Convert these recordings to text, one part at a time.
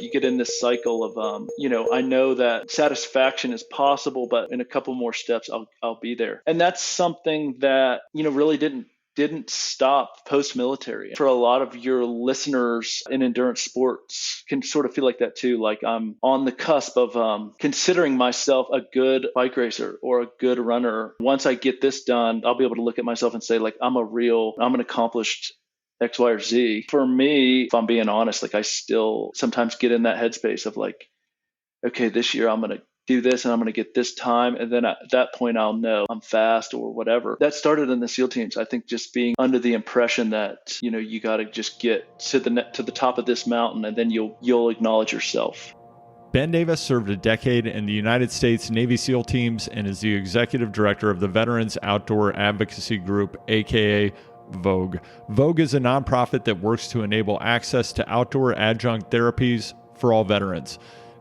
You get in this cycle of, I know that satisfaction is possible, but in a couple more steps, I'll be there. And that's something that, really didn't stop post-military. For a lot of your listeners in endurance sports can sort of feel like that too. Like I'm on the cusp of considering myself a good bike racer or a good runner. Once I get this done, I'll be able to look at myself and say, like, I'm an accomplished X, Y, or Z. For me, if I'm being honest, like I still sometimes get in that headspace of like, okay, this year I'm going to do this and I'm going to get this time. And then at that point, I'll know I'm fast or whatever. That started in the SEAL teams. I think just being under the impression that, you got to just get to the top of this mountain and then you'll acknowledge yourself. Ben Davis served a decade in the United States Navy SEAL teams and is the executive director of the Veterans Outdoor Advocacy Group, aka Vogue. Vogue is a nonprofit that works to enable access to outdoor adjunct therapies for all veterans.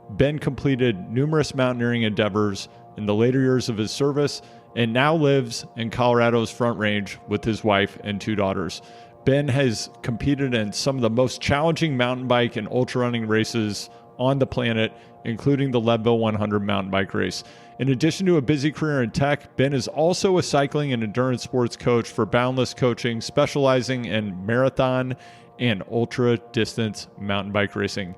Ben completed numerous mountaineering endeavors in the later years of his service and now lives in Colorado's Front Range with his wife and 2 daughters. Ben has competed in some of the most challenging mountain bike and ultra running races on the planet, including the Leadville 100 mountain bike race. In addition to a busy career in tech, Ben is also a cycling and endurance sports coach for Boundless Coaching, specializing in marathon and ultra distance mountain bike racing.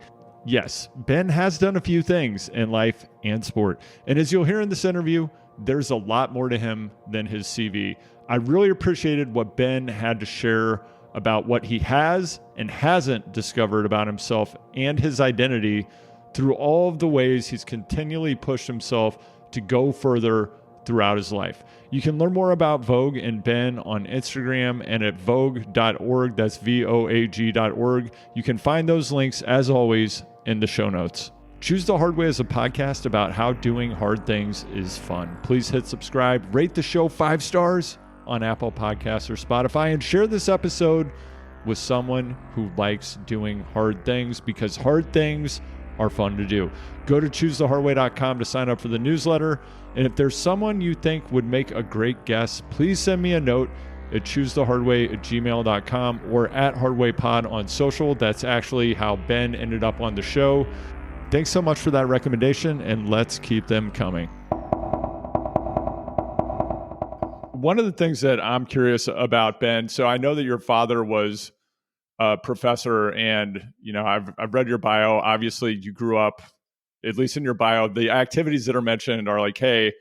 Yes, Ben has done a few things in life and sport. And as you'll hear in this interview, there's a lot more to him than his CV. I really appreciated what Ben had to share about what he has and hasn't discovered about himself and his identity through all of the ways he's continually pushed himself to go further throughout his life. You can learn more about Vogue and Ben on Instagram and at vogue.org. That's voag.org. You can find those links, as always, in the show notes. Choose the Hard Way is a podcast about how doing hard things is fun. Please hit subscribe, rate the show 5 stars on Apple Podcasts or Spotify, and share this episode with someone who likes doing hard things, because hard things are fun to do. Go to choosethehardway.com to sign up for the newsletter. And if there's someone you think would make a great guest, please send me a note at choosethehardway@gmail.com or at hardwaypod on social. That's actually how Ben ended up on the show. Thanks so much for that recommendation, and let's keep them coming. One of the things that I'm curious about, Ben, so I know that your father was a professor, and I've read your bio. Obviously, you grew up, at least in your bio, the activities that are mentioned are like, hey,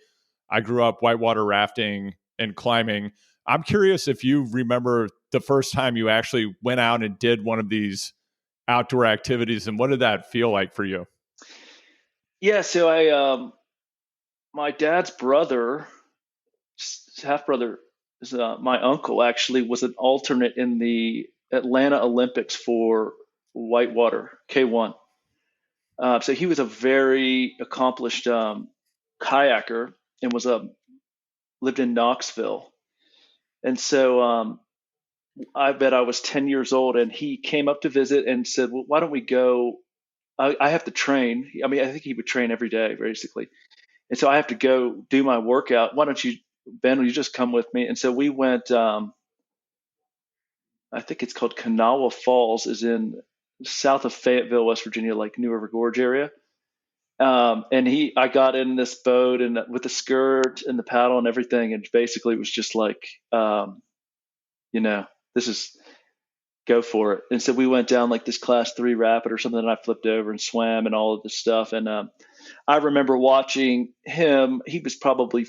I grew up whitewater rafting and climbing. I'm curious if you remember the first time you actually went out and did one of these outdoor activities, and what did that feel like for you? Yeah, so my dad's brother, half brother, is my uncle, actually was an alternate in the Atlanta Olympics for whitewater K1. So he was a very accomplished kayaker and lived in Knoxville. And so I bet I was 10 years old, and he came up to visit and said, well, why don't we go? I have to train. I mean, I think he would train every day, basically. And so I have to go do my workout. Why don't you, Ben, will you just come with me? And so we went, I think it's called Kanawha Falls, is in south of Fayetteville, West Virginia, like New River Gorge area. And I got in this boat and with the skirt and the paddle and everything. And basically it was just like, this is, go for it. And so we went down like this class 3 rapid or something, and I flipped over and swam and all of this stuff. And I remember watching him. He was probably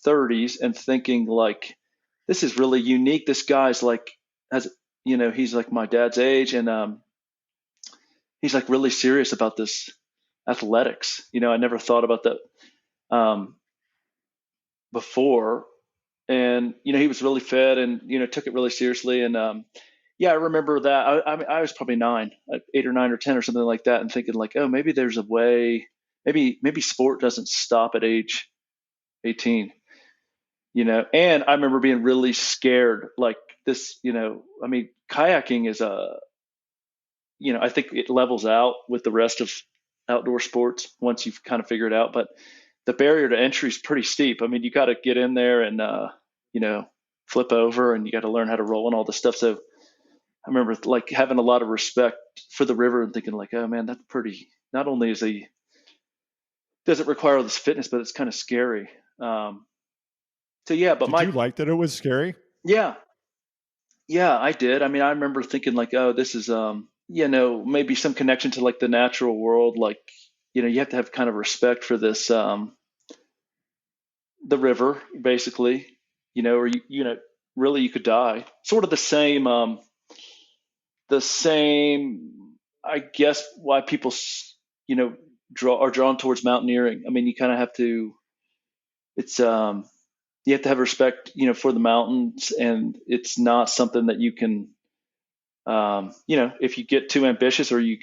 30s and thinking like, this is really unique. This guy's like, he's like my dad's age, and he's like really serious about this athletics. I never thought about that before. And, he was really fit and, took it really seriously. And, I remember that. I was probably 8 or 9 or 10 or something like that, and thinking like, oh, maybe there's a way, maybe sport doesn't stop at age 18, and I remember being really scared like this, kayaking is I think it levels out with the rest of outdoor sports once you've kind of figured it out, but the barrier to entry is pretty steep. I mean, you got to get in there and, flip over, and you got to learn how to roll and all this stuff. So I remember like having a lot of respect for the river and thinking like, oh man, that's pretty. Not only does it require all this fitness, but it's kind of scary. Um, so yeah, but Did you like that it was scary? yeah, yeah, I did. I mean, I remember thinking like, oh, this is, maybe some connection to like the natural world. Like, you have to have kind of respect for this, the river, basically, or really you could die. Sort of the same, I guess, why people, are drawn towards mountaineering. I mean, you kind of have to. It's you have to have respect, for the mountains, and it's not something that you can. If you get too ambitious or you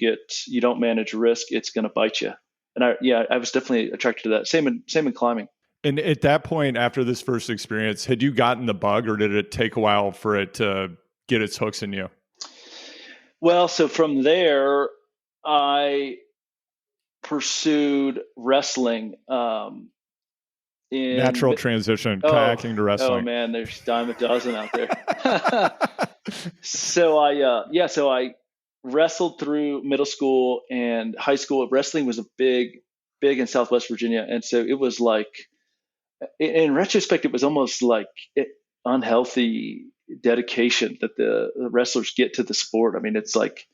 don't manage risk, it's going to bite you. And I was definitely attracted to that. Same in climbing. And at that point, after this first experience, had you gotten the bug, or did it take a while for it to get its hooks in you? Well, so from there, I pursued wrestling. In Natural transition, oh kayaking to oh wrestling. man, there's dime a dozen out there. So I wrestled through middle school and high school. Wrestling was a big in Southwest Virginia, and so it was like, in retrospect, it was almost like unhealthy dedication that the wrestlers get to the sport. I mean, it's like,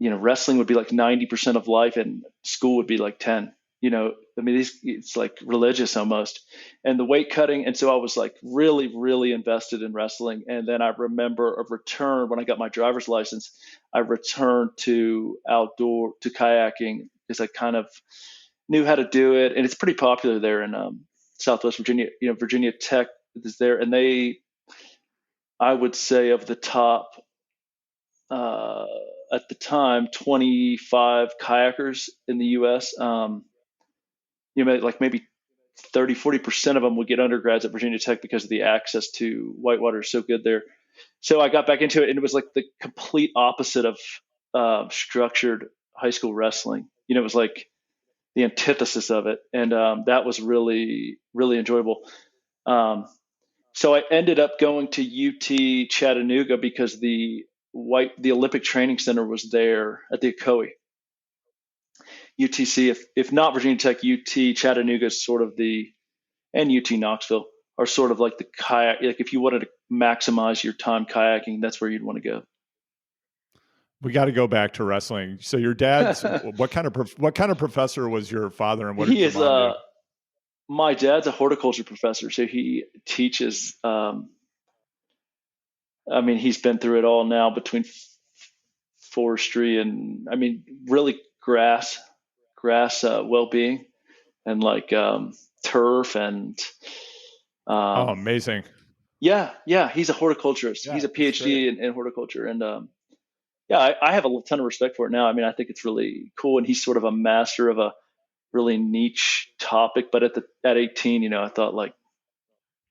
wrestling would be like 90% of life, and school would be like 10. I mean, it's like religious almost, and the weight cutting. And so I was like really, really invested in wrestling. And then I remember a return when I got my driver's license. I returned to kayaking because I kind of knew how to do it, and it's pretty popular there in Southwest Virginia. Virginia Tech is there, and I would say, of the top, uh, at the time, 25 kayakers in the U.S. Like maybe 30-40% of them would get undergrads at Virginia Tech because of the access to whitewater is so good there. So I got back into it, and it was like the complete opposite of structured high school wrestling. It was like the antithesis of it, and that was really, really enjoyable. Um, so I ended up going to UT Chattanooga because the Olympic Training Center was there at the Ocoee. UTC, if not Virginia Tech, UT Chattanooga is sort of and UT Knoxville are sort of like the kayak. Like if you wanted to maximize your time kayaking, that's where you'd want to We got to go back to wrestling. So your dad's go. what kind of professor was your father, and what did He your is mom do? My dad's a horticulture professor, so he teaches. I mean, he's been through it all now between forestry and, I mean, really grass well-being, and like turf and Oh, um, amazing. yeah, he's a horticulturist. Yeah, He's a that's great. PhD in horticulture, and yeah, I have a ton of respect for it now. I mean, I think it's really cool, and he's sort of a master of a really niche topic. But at 18, I thought like,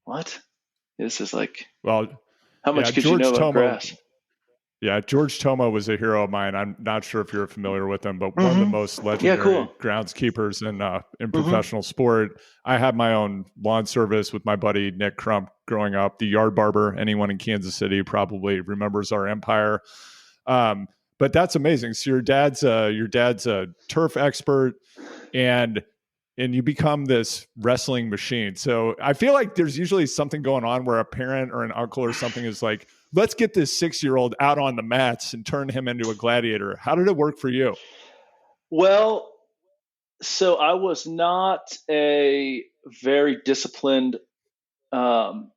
what? This is like, Well, how yeah, much could you know about grass? George Tomo was a hero of mine. I'm not sure if you're familiar with him, but one of the Hmm. most Yeah, legendary cool. groundskeepers in Hmm. professional sport. I had my own lawn service with my buddy Nick Crump growing up. The Yard Barber. Anyone in Kansas City probably remembers our empire. But that's amazing. So your dad's a turf expert, and you become this wrestling machine. So I feel like there's usually something going on where a parent or an uncle or something is like, let's get this 6-year-old out on the mats and turn him into a gladiator. How did it work for you? Well, so I was not a very disciplined um,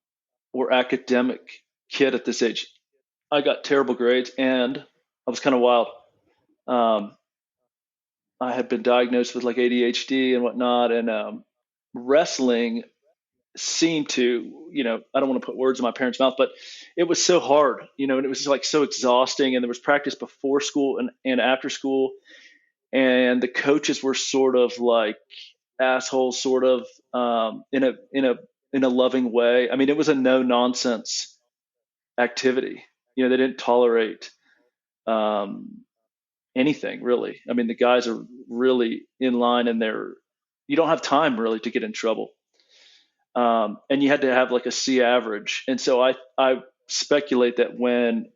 or academic kid at this age. I got terrible grades, and I was kind of wild. Um, I had been diagnosed with like ADHD and whatnot, and wrestling seemed to, I don't want to put words in my parents' mouth, but it was so hard, and it was just like so exhausting. And there was practice before school and after school, and the coaches were sort of like assholes, sort of, in a loving way. I mean, it was a no nonsense activity. They didn't tolerate um, anything really. I mean, the guys are really in line, and you don't have time really to get in trouble. And you had to have like a C average. And so I speculate that when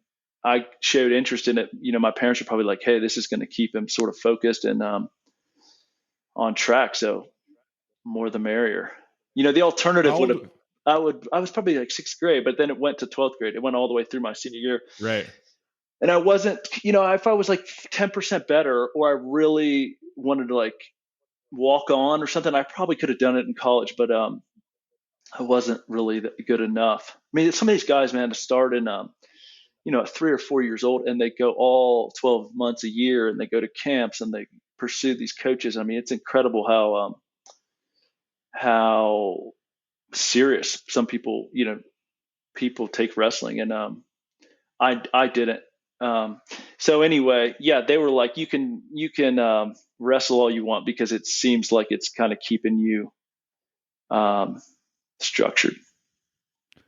I showed interest in it, my parents were probably like, hey, this is going to keep him sort of focused and on track. So more the merrier. The alternative How would have, old? I was probably like sixth grade, but then it went to 12th grade. It went all the way through my senior year. Right. And I wasn't, if I was like 10% better, or I really wanted to like walk on or something, I probably could have done it in college, but I wasn't really good enough. I mean, some of these guys, man, to start in, at 3 or 4 years old, and they go all 12 months a year, and they go to camps and they pursue these coaches. I mean, it's incredible how serious some people, people take wrestling, and I didn't. So anyway, yeah, they were like, you can wrestle all you want because it seems like it's kind of keeping you structured.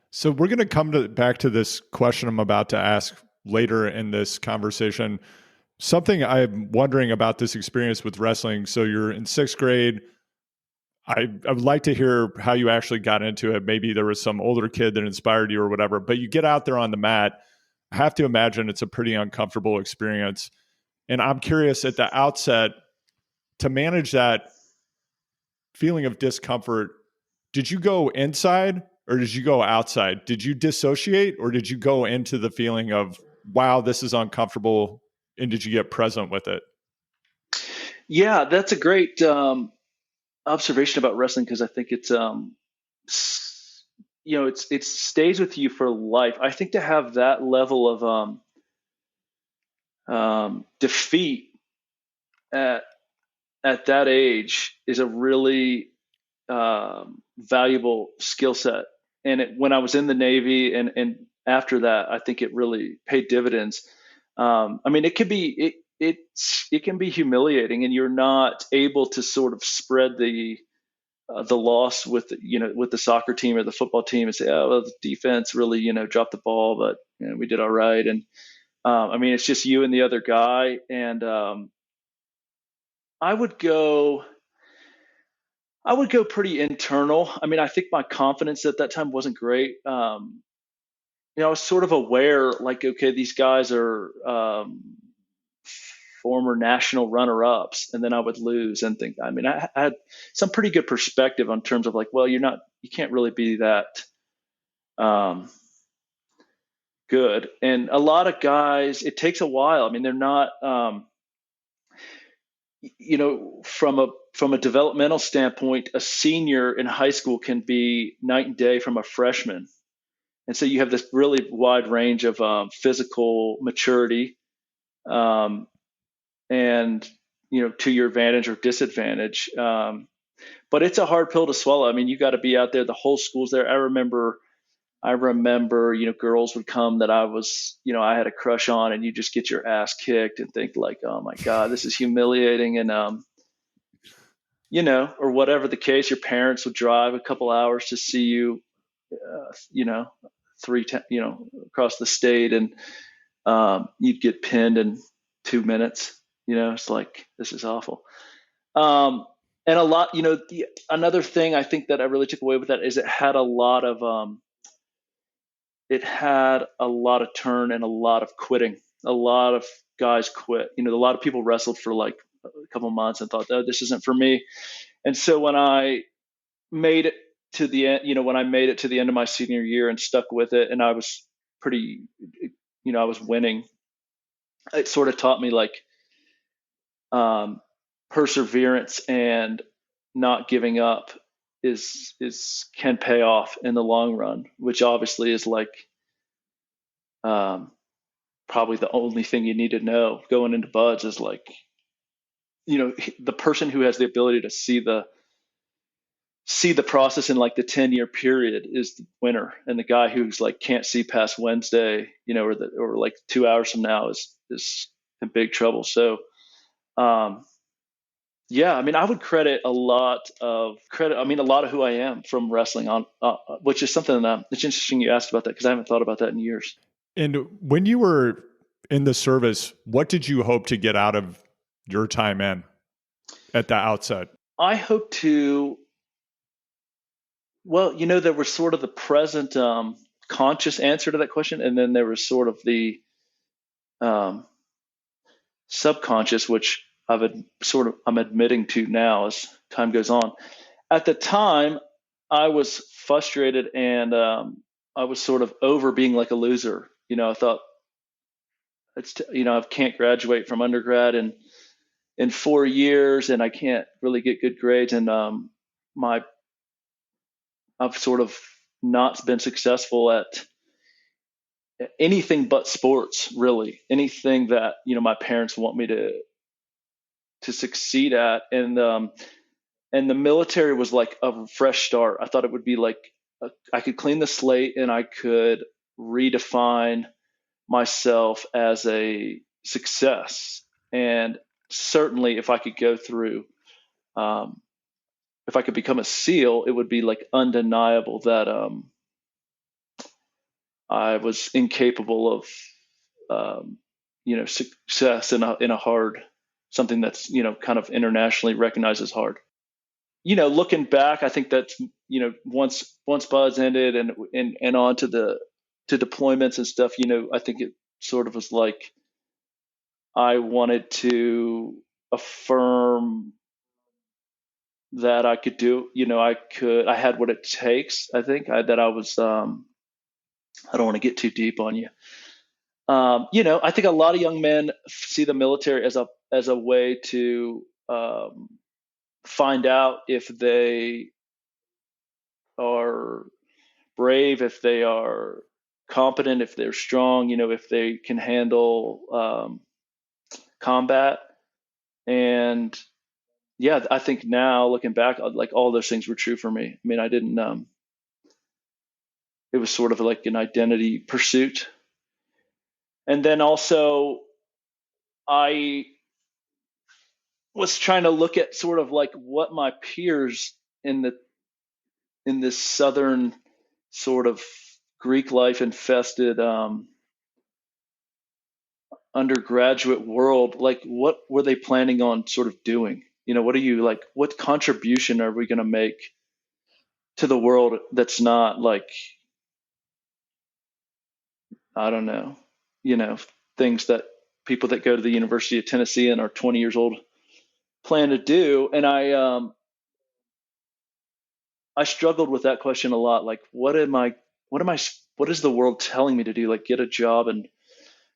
So we're going to come back to this question I'm about to ask later in this conversation. Something I'm wondering about this experience with wrestling. So you're in sixth grade. I would like to hear how you actually got into it. Maybe there was some older kid that inspired you or whatever, but you get out there on the mat. I have to imagine it's a pretty uncomfortable experience. And I'm curious at the outset, to manage that feeling of discomfort, did you go inside or did you go outside? Did you dissociate or did you go into the feeling of, wow, this is uncomfortable? And did you get present with it? Yeah, that's a great observation about wrestling, because I think it's it stays with you for life. I think to have that level of defeat at that age is a really valuable skill set. And when I was in the Navy and after that, I think it really paid dividends. I mean, it could be it can be humiliating, and you're not able to sort of spread the loss with with the soccer team or the football team and say, oh, well, the defense really dropped the ball, but we did all right. And I mean, it's just you and the other guy, and I would go. I would go pretty internal. I mean, I think my confidence at that time wasn't great. I was sort of aware, like, okay, these guys are former national runner-ups, and then I would lose and think. I mean, I had some pretty good perspective on terms of like, well, you can't really be that um, good. And a lot of guys, it takes a while. I mean, they're not. From a developmental standpoint, a senior in high school can be night and day from a freshman. And so you have this really wide range of physical maturity, and to your advantage or disadvantage. But it's a hard pill to swallow. I mean, you got to be out there. The whole school's there. I remember, girls would come that I had a crush on, and you just get your ass kicked and think like, oh my God, this is humiliating. And or whatever the case, your parents would drive a couple hours to see you, you know, across the state, and you'd get pinned in 2 minutes. It's like, this is awful. And a lot, another thing I think that I really took away with that is it had a lot of turn and a lot of quitting. A lot of guys quit. A lot of people wrestled for like a couple months and thought, oh, this isn't for me. And so when I made it to the end, when I made it to the end of my senior year and stuck with it, and I was pretty, I was winning, it sort of taught me like perseverance and not giving up is can pay off in the long run, which obviously is like probably the only thing you need to know going into buds is like, the person who has the ability to see the process in like the 10-year period is the winner, and the guy who's like can't see past Wednesday, or like 2 hours from now is in big trouble. So yeah, I mean, I would credit a lot of who I am from wrestling on, which is something that it's interesting you asked about that, because I haven't thought about that in years. And when you were in the service, what did you hope to get out of your time in at the outset? I hope to, well, there was sort of the present conscious answer to that question, and then there was sort of the subconscious, which I'm admitting to now as time goes on. At the time, I was frustrated, and I was sort of over being like a loser. I thought I can't graduate from undergrad in 4 years, and I can't really get good grades, and my I've sort of not been successful at anything but sports, really. Anything that my parents want me to succeed at, and the military was like a fresh start. I thought it would be like I could clean the slate, and I could redefine myself as a success. And certainly, if I could go through, if I could become a SEAL, it would be like undeniable that I was incapable of success in a hard, something that's kind of internationally recognized as hard. Looking back, I think that's once buds ended and on to deployments and stuff. I think it sort of was like I wanted to affirm that I could do. I had what it takes. I think that I was. I don't want to get too deep on you. I think a lot of young men see the military as a way to find out if they are brave, if they are competent, if they're strong, if they can handle combat. And yeah, I think now looking back, like all those things were true for me. I mean, I didn't. It was sort of like an identity pursuit, and then also I was trying to look at sort of like what my peers in this southern sort of Greek life infested undergraduate world, like what were they planning on sort of doing? What are you like? What contribution are we going to make to the world that's not like, I don't know, things that people that go to the University of Tennessee and are 20 years old plan to do? And I struggled with that question a lot. Like, what is the world telling me to do? Like, get a job in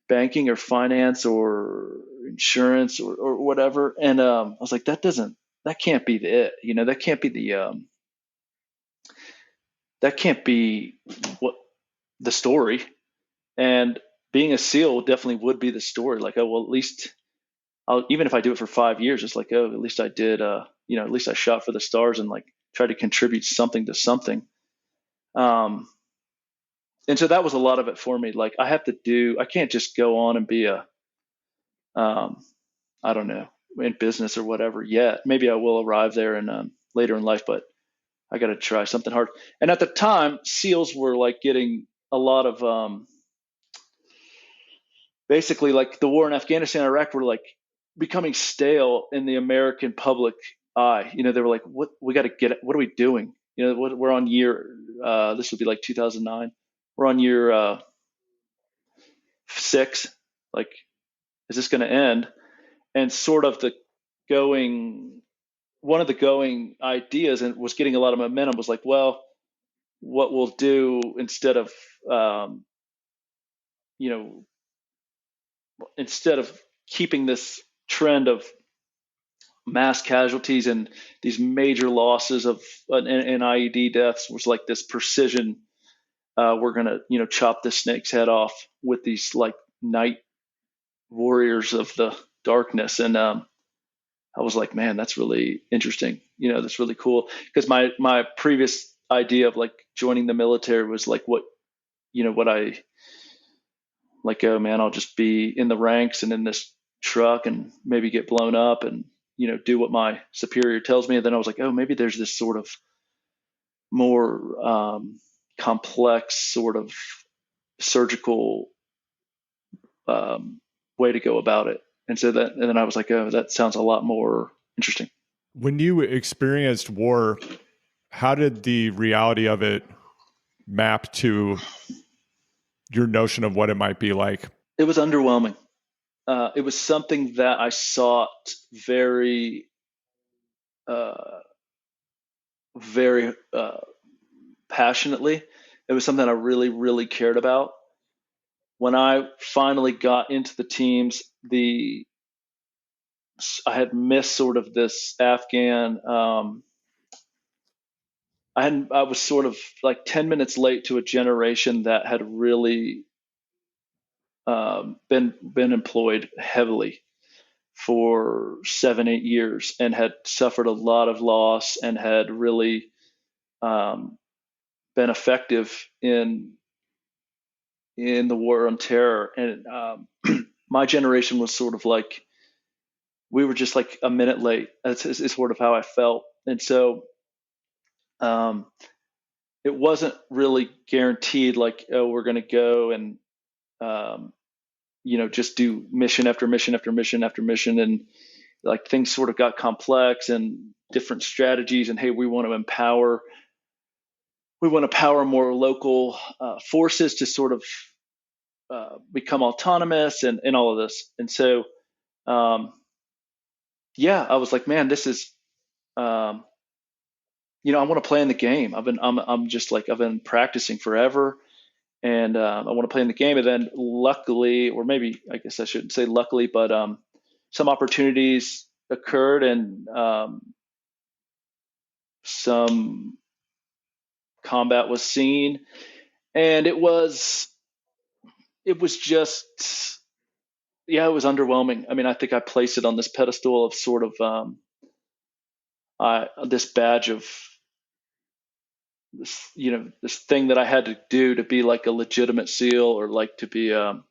banking or finance or insurance or whatever. And I was like, that can't be it. That can't be what the story. And being a SEAL definitely would be the story. Like, oh, well, at least even if I do it for 5 years, it's like, oh, at least I did, at least I shot for the stars and like tried to contribute something to something. And so that was a lot of it for me. Like, I can't just go on and be I don't know, in business or whatever yet. Maybe I will arrive there and later in life, but I got to try something hard. And at the time, SEALs were like getting a lot of basically like the war in Afghanistan and Iraq were like becoming stale in the American public eye. They were like, what we got to get it. What are we doing? We're on year, this would be like 2009. We're on year 6. Like, is this going to end? And sort of one of the going ideas, and was getting a lot of momentum, was like, well, what we'll do instead of keeping this trend of mass casualties and these major losses of and IED deaths, was like this precision. We're gonna chop the snake's head off with these like night warriors of the darkness. And I was like, man, that's really interesting. That's really cool, because my previous idea of like joining the military was like what I like, oh man, I'll just be in the ranks and in this truck and maybe get blown up and do what my superior tells me. And then I was like, oh, maybe there's this sort of more complex sort of surgical way to go about it. And then I was like, oh, that sounds a lot more interesting. When you experienced war, how did the reality of it map to your notion of what it might be like? It was underwhelming. it was something that I sought very, uh, very passionately. It was something I really, really cared about. When I finally got into the teams, the I had missed sort of this Afghan. I was sort of like 10 minutes late to a generation that had really been employed heavily for 7, 8 years and had suffered a lot of loss and had really um, been effective in the war on terror. And my generation was sort of like we were just like a minute late. Is sort of how I felt, and so um, it wasn't really guaranteed. Like, oh, we're going to go and um, just do mission after mission after mission after mission, and like things sort of got complex and different strategies. And hey, we want to power more local forces to sort of become autonomous and all of this. And so, um, yeah, I was like, man, this is, um, I want to play in the game. I'm just like, I've been practicing forever, and I want to play in the game. And then luckily, or maybe I guess I shouldn't say luckily, but some opportunities occurred, and some combat was seen, and it was just, yeah, it was underwhelming. I mean, I think I placed it on this pedestal of sort of this badge of this, this thing that I had to do to be like a legitimate SEAL, or like to be, I'll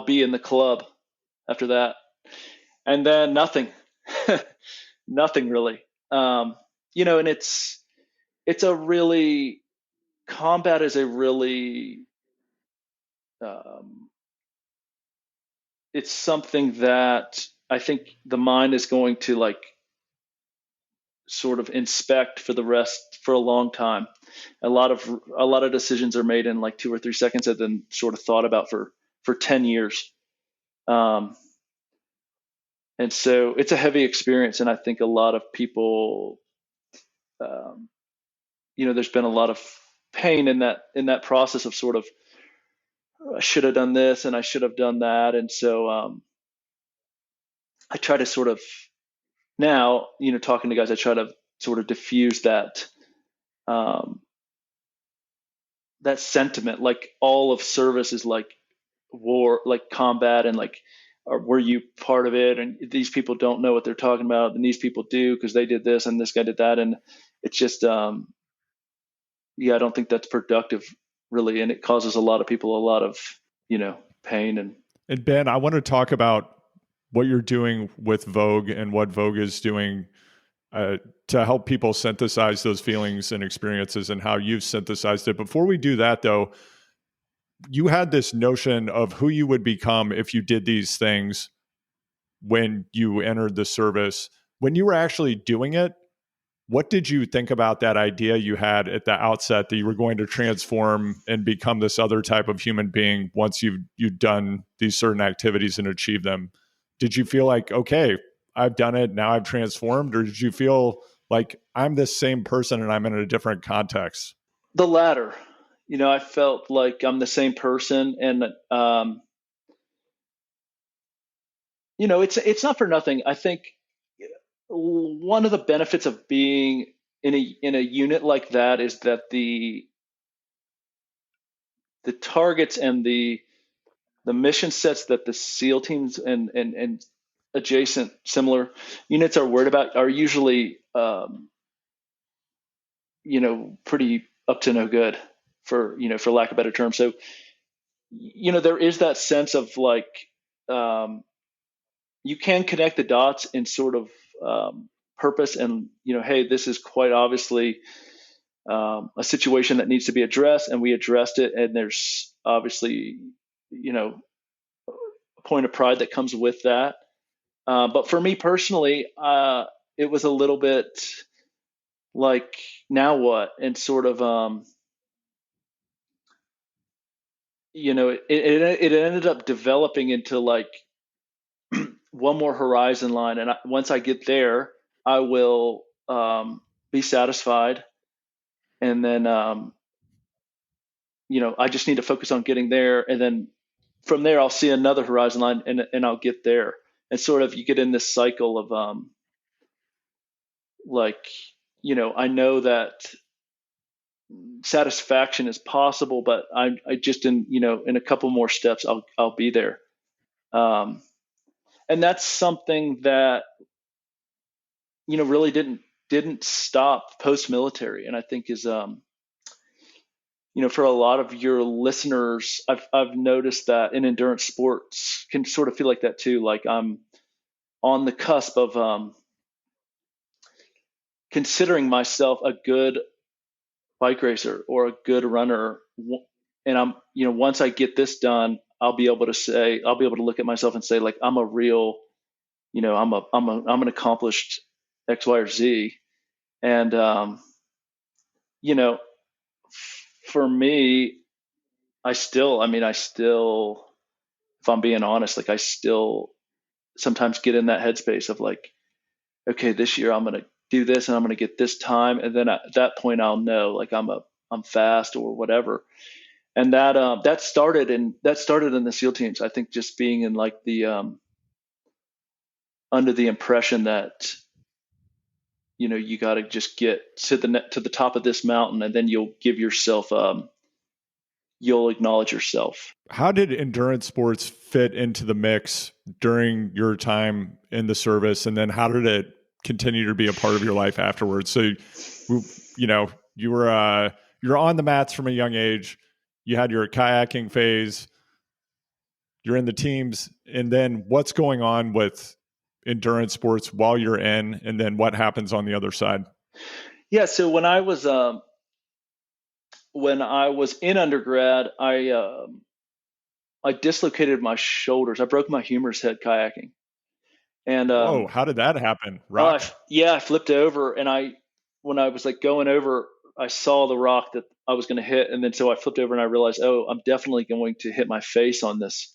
be in the club after that. And then nothing, nothing really. And it's a really, combat is a really, um, it's something that I think the mind is going to like sort of inspect for a long time. A lot of decisions are made in like 2 or 3 seconds, and then sort of thought about for 10 years. Um, and so it's a heavy experience, and I think a lot of people, um, there's been a lot of pain in that process of sort of, I should have done this and I should have done that. And so I try to sort of now, talking to guys, I try to sort of diffuse um, that sentiment. Like, all of service is like war, like combat, and like, were you part of it? And these people don't know what they're talking about, and these people do because they did this and this guy did that, and it's just, yeah, I don't think that's productive, really, and it causes a lot of people a lot of pain. And Ben, I want to talk about what you're doing with Vogue and what Vogue is doing to help people synthesize those feelings and experiences, and how you've synthesized it. Before we do that, though, you had this notion of who you would become if you did these things when you entered the service. When you were actually doing it, what did you think about that idea you had at the outset that you were going to transform and become this other type of human being once you've done these certain activities and achieved them? Did you feel like, okay, I've done it, now I've transformed? Or did you feel like I'm this same person and I'm in a different context? The latter. I felt like I'm the same person, and it's not for nothing. I think one of the benefits of being in a unit like that is that the targets and the mission sets that the SEAL teams and adjacent similar units are worried about are usually pretty up to no good, for lack of a better term. So there is that sense of like, you can connect the dots in sort of purpose, and hey, this is quite obviously a situation that needs to be addressed, and we addressed it, and there's obviously a point of pride that comes with that. But for me personally, it was a little bit like, now what? And sort of, it ended up developing into like one more horizon line. And once I get there, I will be satisfied. And then, I just need to focus on getting there. And then from there, I'll see another horizon line and I'll get there. And sort of you get in this cycle of like, I know that satisfaction is possible, but I just in a couple more steps, I'll be there. Um, and that's something that, really didn't stop post military. And I think is, for a lot of your listeners, I've noticed that in endurance sports can sort of feel like that too. Like I'm on the cusp of considering myself a good bike racer or a good runner, and I'm once I get this done, I'll be able to look at myself and say like I'm a real, I'm an accomplished X, Y, or Z, and you know for me, I still, if I'm being honest, like I still sometimes get in that headspace of like, okay, this year I'm going to do this and I'm going to get this time. And then at that point I'll know like I'm fast or whatever. And that started in the SEAL teams. I think just being in like the, under the impression that, you got to just get to the top of this mountain and then you'll give yourself, you'll acknowledge yourself. How did endurance sports fit into the mix during your time in the service? And then how did it continue to be a part of your life afterwards? So, you were on the mats from a young age. You had your kayaking phase. You're in the teams. And then what's going on with endurance sports while you're in? And then what happens on the other side? Yeah. So when I was in undergrad, I dislocated my shoulders. I broke my humerus head kayaking, and Whoa, how did that happen? Rock? I flipped over, and when I was like going over, I saw the rock that I was going to hit, and then so I flipped over and I realized, oh, I'm definitely going to hit my face on this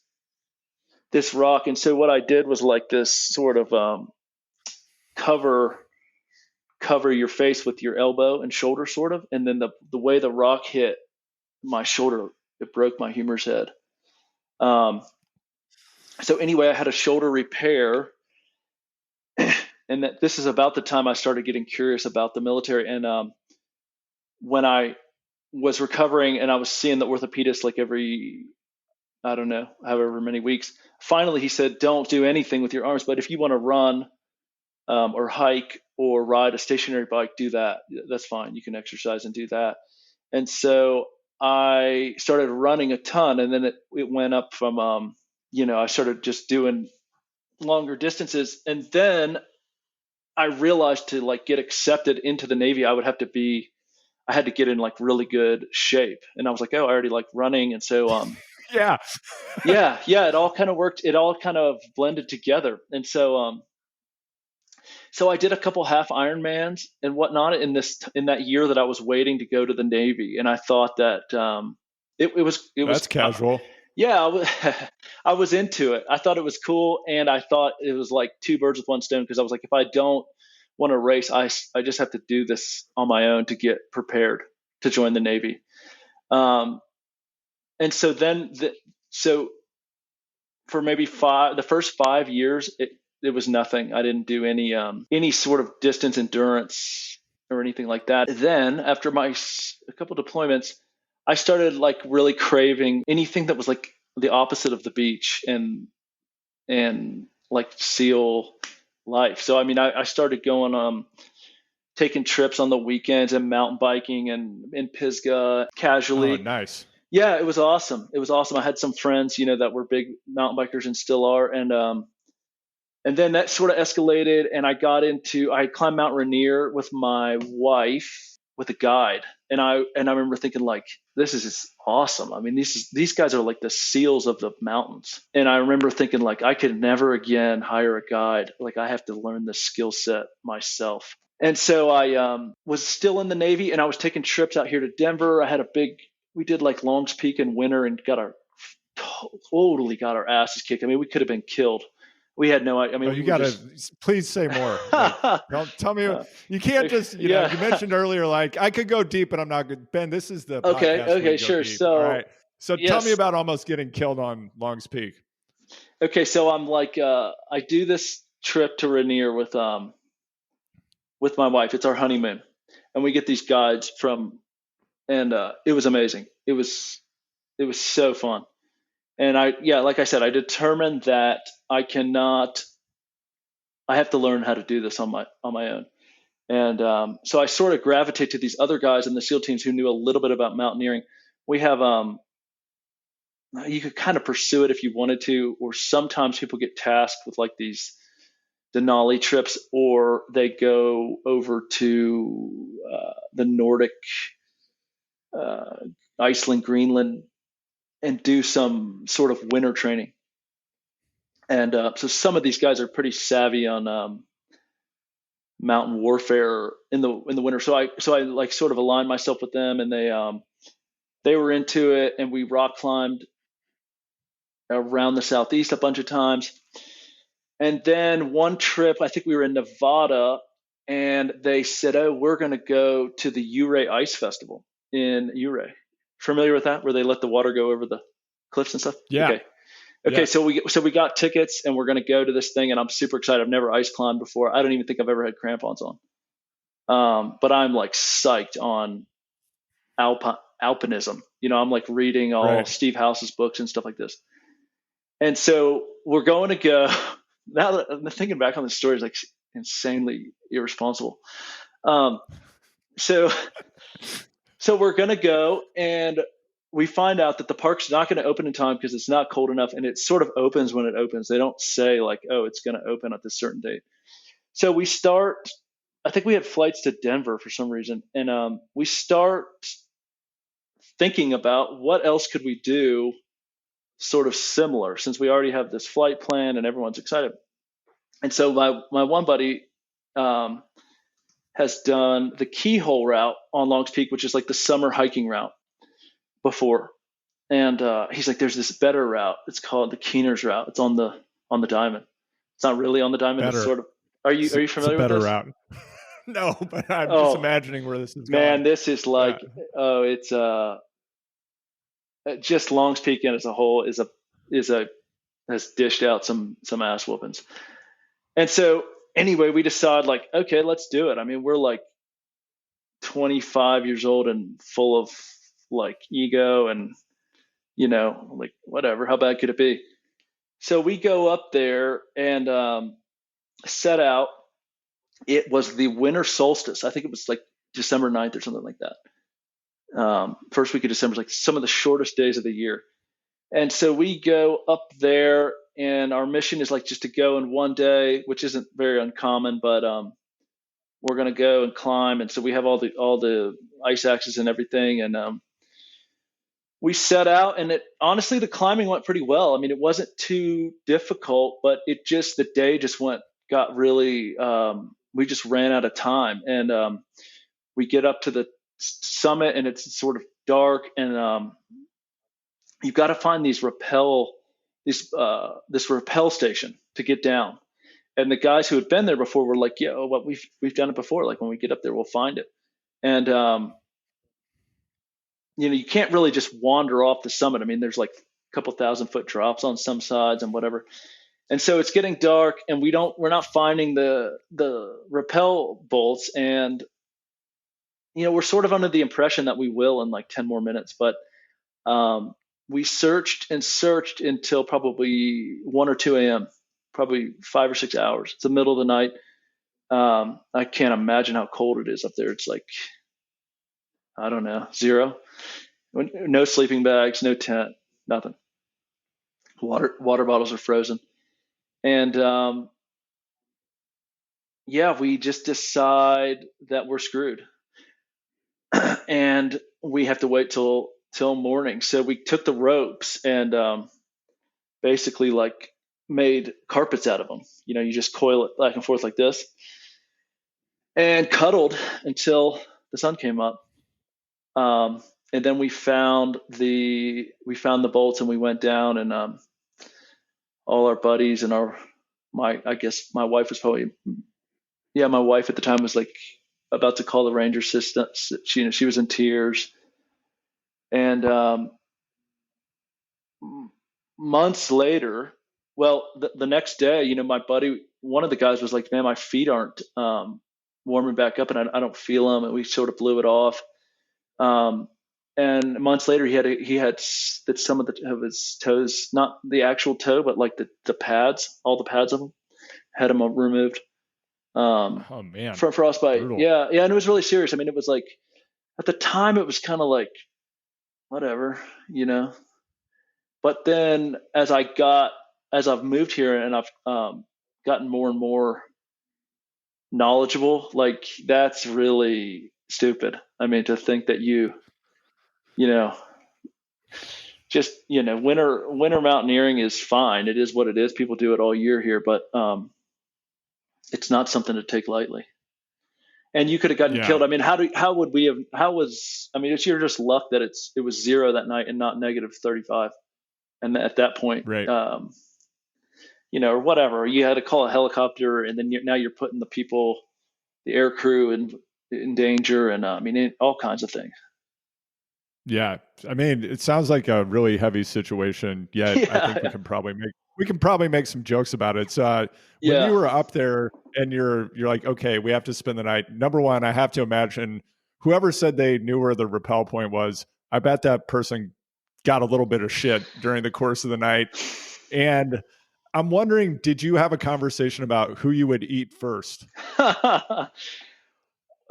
rock. And so what I did was like this sort of cover your face with your elbow and shoulder, sort of, and then the way the rock hit my shoulder, it broke my humerus head. So anyway, I had a shoulder repair, and that this is about the time I started getting curious about the military. And when I was recovering and I was seeing the orthopedist like every, I don't know, however many weeks, finally he said, don't do anything with your arms, but if you want to run or hike or ride a stationary bike, do that. That's fine. You can exercise and do that. And so I started running a ton, and then it went up from, I started just doing longer distances. And then I realized to like get accepted into the Navy, I had to get in like really good shape. And I was like, oh, I already like running. And so, Yeah. yeah, it all kind of worked. It all kind of blended together. And so I did a couple half Ironmans and whatnot in that year that I was waiting to go to the Navy. And I thought that, it was That's casual. Yeah, I was into it. I thought it was cool, and I thought it was like two birds with one stone, because I was like, if I don't want to race, I just have to do this on my own to get prepared to join the Navy. And so so for maybe the first 5 years, it was nothing. I didn't do any sort of distance endurance or anything like that. Then after a couple deployments, I started like really craving anything that was like the opposite of the beach and like SEAL life. So I mean, I started going taking trips on the weekends and mountain biking and in Pisgah casually. Oh, nice. Yeah, it was awesome. It was awesome. I had some friends, that were big mountain bikers and still are, and then that sort of escalated, and I climbed Mount Rainier with my wife with a guide. And I remember thinking like, this is just awesome. I mean, these guys are like the SEALs of the mountains. And I remember thinking like, I could never again hire a guide. Like I have to learn this skill set myself. And so I was still in the Navy, and I was taking trips out here to Denver. We did like Long's Peak in winter and got our totally got our asses kicked. I mean, we could have been killed. We had no idea. I mean, you gotta please say more. Like, don't tell me. You can't just, you know, you mentioned earlier, like I could go deep, but I'm not good. Ben, this is the podcast where you go sure. deep. So, all right. So yes. tell me about almost getting killed on Longs Peak. Okay, so I'm like, I do this trip to Rainier with my wife. It's our honeymoon, and we get these guides from, and it was amazing. It was so fun. And like I said, I determined that I have to learn how to do this on my own. And so I sort of gravitate to these other guys in the SEAL teams who knew a little bit about mountaineering. We have, you could kind of pursue it if you wanted to, or sometimes people get tasked with like these Denali trips, or they go over to the Nordic, Iceland, Greenland, and do some sort of winter training. And so some of these guys are pretty savvy on mountain warfare in the winter. So I like sort of aligned myself with them, and they were into it, and we rock climbed around the Southeast a bunch of times. And then one trip, I think we were in Nevada, and they said, "Oh, we're going to go to the Ouray Ice Festival in Ouray." Familiar with that, where they let the water go over the cliffs and stuff? Yeah. Okay. Yeah. So we got tickets, and we're going to go to this thing, and I'm super excited. I've never ice climbed before. I don't even think I've ever had crampons on. But I'm like psyched on alpinism. You know, I'm like reading all Steve House's books and stuff like this. And so we're going to go. Now that I'm thinking back on the story, is like insanely irresponsible. So we're going to go, and we find out that the park's not going to open in time because it's not cold enough, and it sort of opens when it opens. They don't say like, oh, it's going to open at this certain date. So we start, I think we had flights to Denver for some reason, and we start thinking about what else could we do sort of similar, since we already have this flight plan and everyone's excited. And so my one buddy has done the Keyhole route on Longs Peak, which is like the summer hiking route before. And he's like, there's this better route. It's called the Keener's route. It's on the Diamond. It's not really on the Diamond. It's sort of. Are you familiar with this? Route. No, but I'm just imagining where this is going. Man, this is like, it's just Longs Peak as a whole has dished out some ass whoopings. And so anyway, we decide like, okay, let's do it. I mean, we're like 25 years old and full of like ego and, you know, like whatever, how bad could it be? So we go up there and set out. It was the winter solstice. I think it was like December 9th or something like that. First week of December is like some of the shortest days of the year. And so we go up there, and our mission is like just to go in one day, which isn't very uncommon, but we're going to go and climb. And so we have all the ice axes and everything. And we set out, and honestly, the climbing went pretty well. I mean, it wasn't too difficult, but the day just got really, we just ran out of time. And we get up to the summit, and it's sort of dark, and you've got to find this rappel station to get down. And the guys who had been there before were like, "Yeah, well, we've done it before. Like when we get up there, we'll find it." And you know, you can't really just wander off the summit. I mean, there's like a couple 1,000-foot drops on some sides and whatever. And so it's getting dark, and we're not finding the rappel bolts, and you know, we're sort of under the impression that we will in like 10 more minutes, but we searched and searched until probably 1 or 2 a.m., probably 5 or 6 hours. It's the middle of the night. I can't imagine how cold it is up there. It's like, I don't know, 0. No sleeping bags, no tent, nothing. Water bottles are frozen. And we just decide that we're screwed. And we have to wait till morning. So we took the ropes and basically like made carpets out of them. You know, you just coil it back and forth like this, and cuddled until the sun came up. and then we found the bolts, and we went down, and all our buddies and I guess my wife was probably, yeah, my wife at the time was like about to call the ranger system. She was in tears. And months later, well, the next day, my buddy, one of the guys was like, man, my feet aren't warming back up, and I don't feel them. And we sort of blew it off. Um, and months later, that some of his toes, not the actual toe, but like the pads, all the pads of them, had them removed. Oh man, From frostbite. brutal. Yeah, yeah, and it was really serious. I mean, it was like at the time, it was kind of like whatever, you know. But then as I've moved here, and I've gotten more and more knowledgeable, like that's really stupid. I mean, to think that you know, just winter mountaineering is fine. It is what it is. People do it all year here, but it's not something to take lightly. And you could have gotten Yeah, killed. I mean, I mean, it's your just luck that it was 0 that night and not negative 35. And at that point, right. or whatever, you had to call a helicopter, and then now you're putting the air crew in danger, and I mean, all kinds of things. Yeah, I mean, it sounds like a really heavy situation. Yet, I think we Yeah, can probably make some jokes about it. So, when you yeah. were up there and you're like, okay, we have to spend the night. Number one, I have to imagine whoever said they knew where the rappel point was. I bet that person got a little bit of shit during the course of the night. And I'm wondering, did you have a conversation about who you would eat first?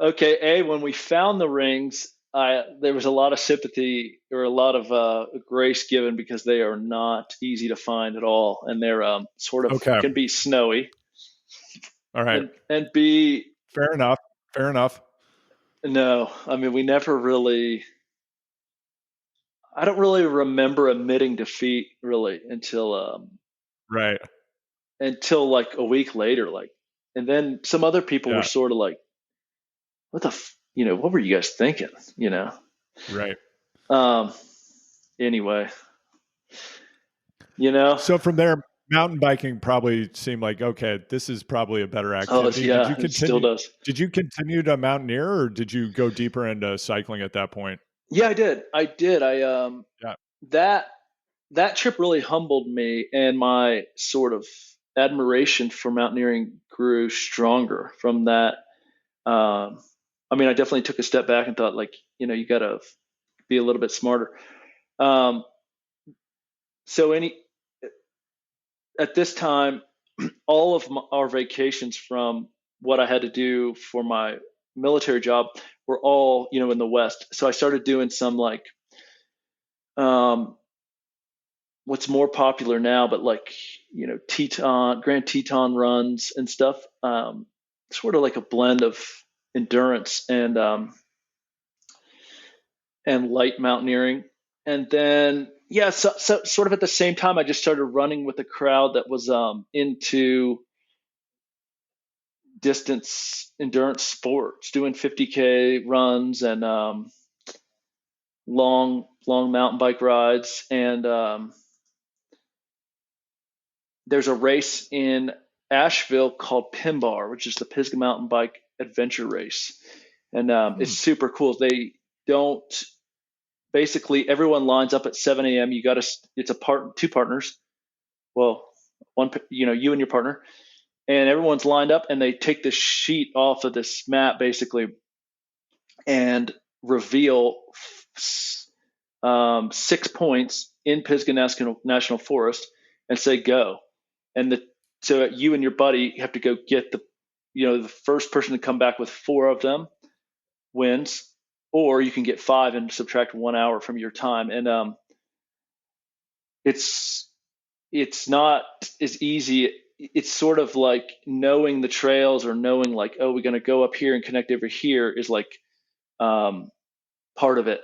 Okay, when we found the rings, there was a lot of sympathy or a lot of grace given, because they are not easy to find at all, and they're sort of Okay, can be snowy, all right, and B, fair enough, fair enough. no, I mean, we never really. I don't really remember admitting defeat really Right, until like a week later, like, and then some other people were yeah, sort of like, "What the, what were you guys thinking?" You know. right. Um. Anyway, you know. So from there, mountain biking probably seemed like, okay, this is probably a better Oh, activity. yeah, it still does. Did you continue to mountaineer, or did you go deeper into cycling at that point? Yeah, I did. I did. Yeah. That that trip really humbled me, and my sort of admiration for mountaineering grew stronger from that. Um, I mean, I definitely took a step back and thought, like, you got to be a little bit smarter. Um, so at this time, all of our vacations from what I had to do for my military job were all, in the West. So I started doing some like um, what's more popular now, but like, Grand Teton runs and stuff. Sort of like a blend of endurance and light mountaineering. And then, yeah, so sort of at the same time, I just started running with a crowd that was into distance endurance sports, doing 50K runs and long mountain bike rides. And there's a race in Asheville called Pinbar, which is the Pisgah Mountain Bike Adventure Race, and Hmm. it's super cool. They don't basically everyone lines up at 7 a.m. You got to it's two partners. Well, one, you and your partner, and everyone's lined up, and they take this sheet off of this map basically and reveal 6 points in Pisgah National Forest and say go. And so you and your buddy have to go get the first person to come back with 4 of them wins, or you can get 5 and subtract 1 hour from your time. And it's not as easy. It's sort of like knowing the trails, or knowing like, oh, we're going to go up here and connect over here is like um, part of it.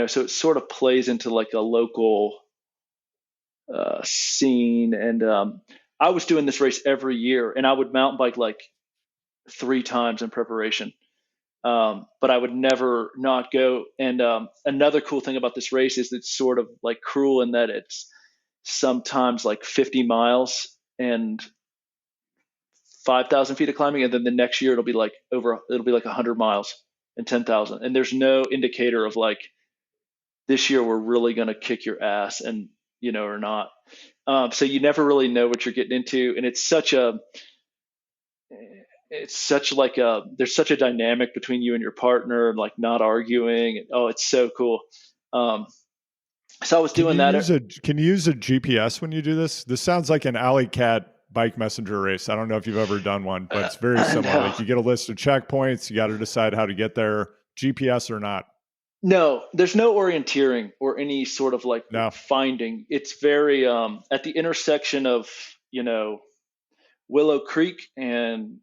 So it sort of plays into like a local scene. And I was doing this race every year, and I would mountain bike like 3 times in preparation. But I would never not go. And another cool thing about this race is it's sort of like cruel in that it's sometimes like 50 miles and 5,000 feet of climbing, and then the next year it'll be like 100 miles and 10,000. And there's no indicator of like this year we're really going to kick your ass and or not. So you never really know what you're getting into, and it's such like there's such a dynamic between you and your partner, and like not arguing. Oh, it's so cool. So I was doing that. Can you use a GPS when you do this? This sounds like an alley cat bike messenger race. I don't know if you've ever done one, but it's very similar. Like you get a list of checkpoints, you got to decide how to get there, GPS or not. No, there's no orienteering or any sort of like finding. It's very at the intersection of Willow Creek and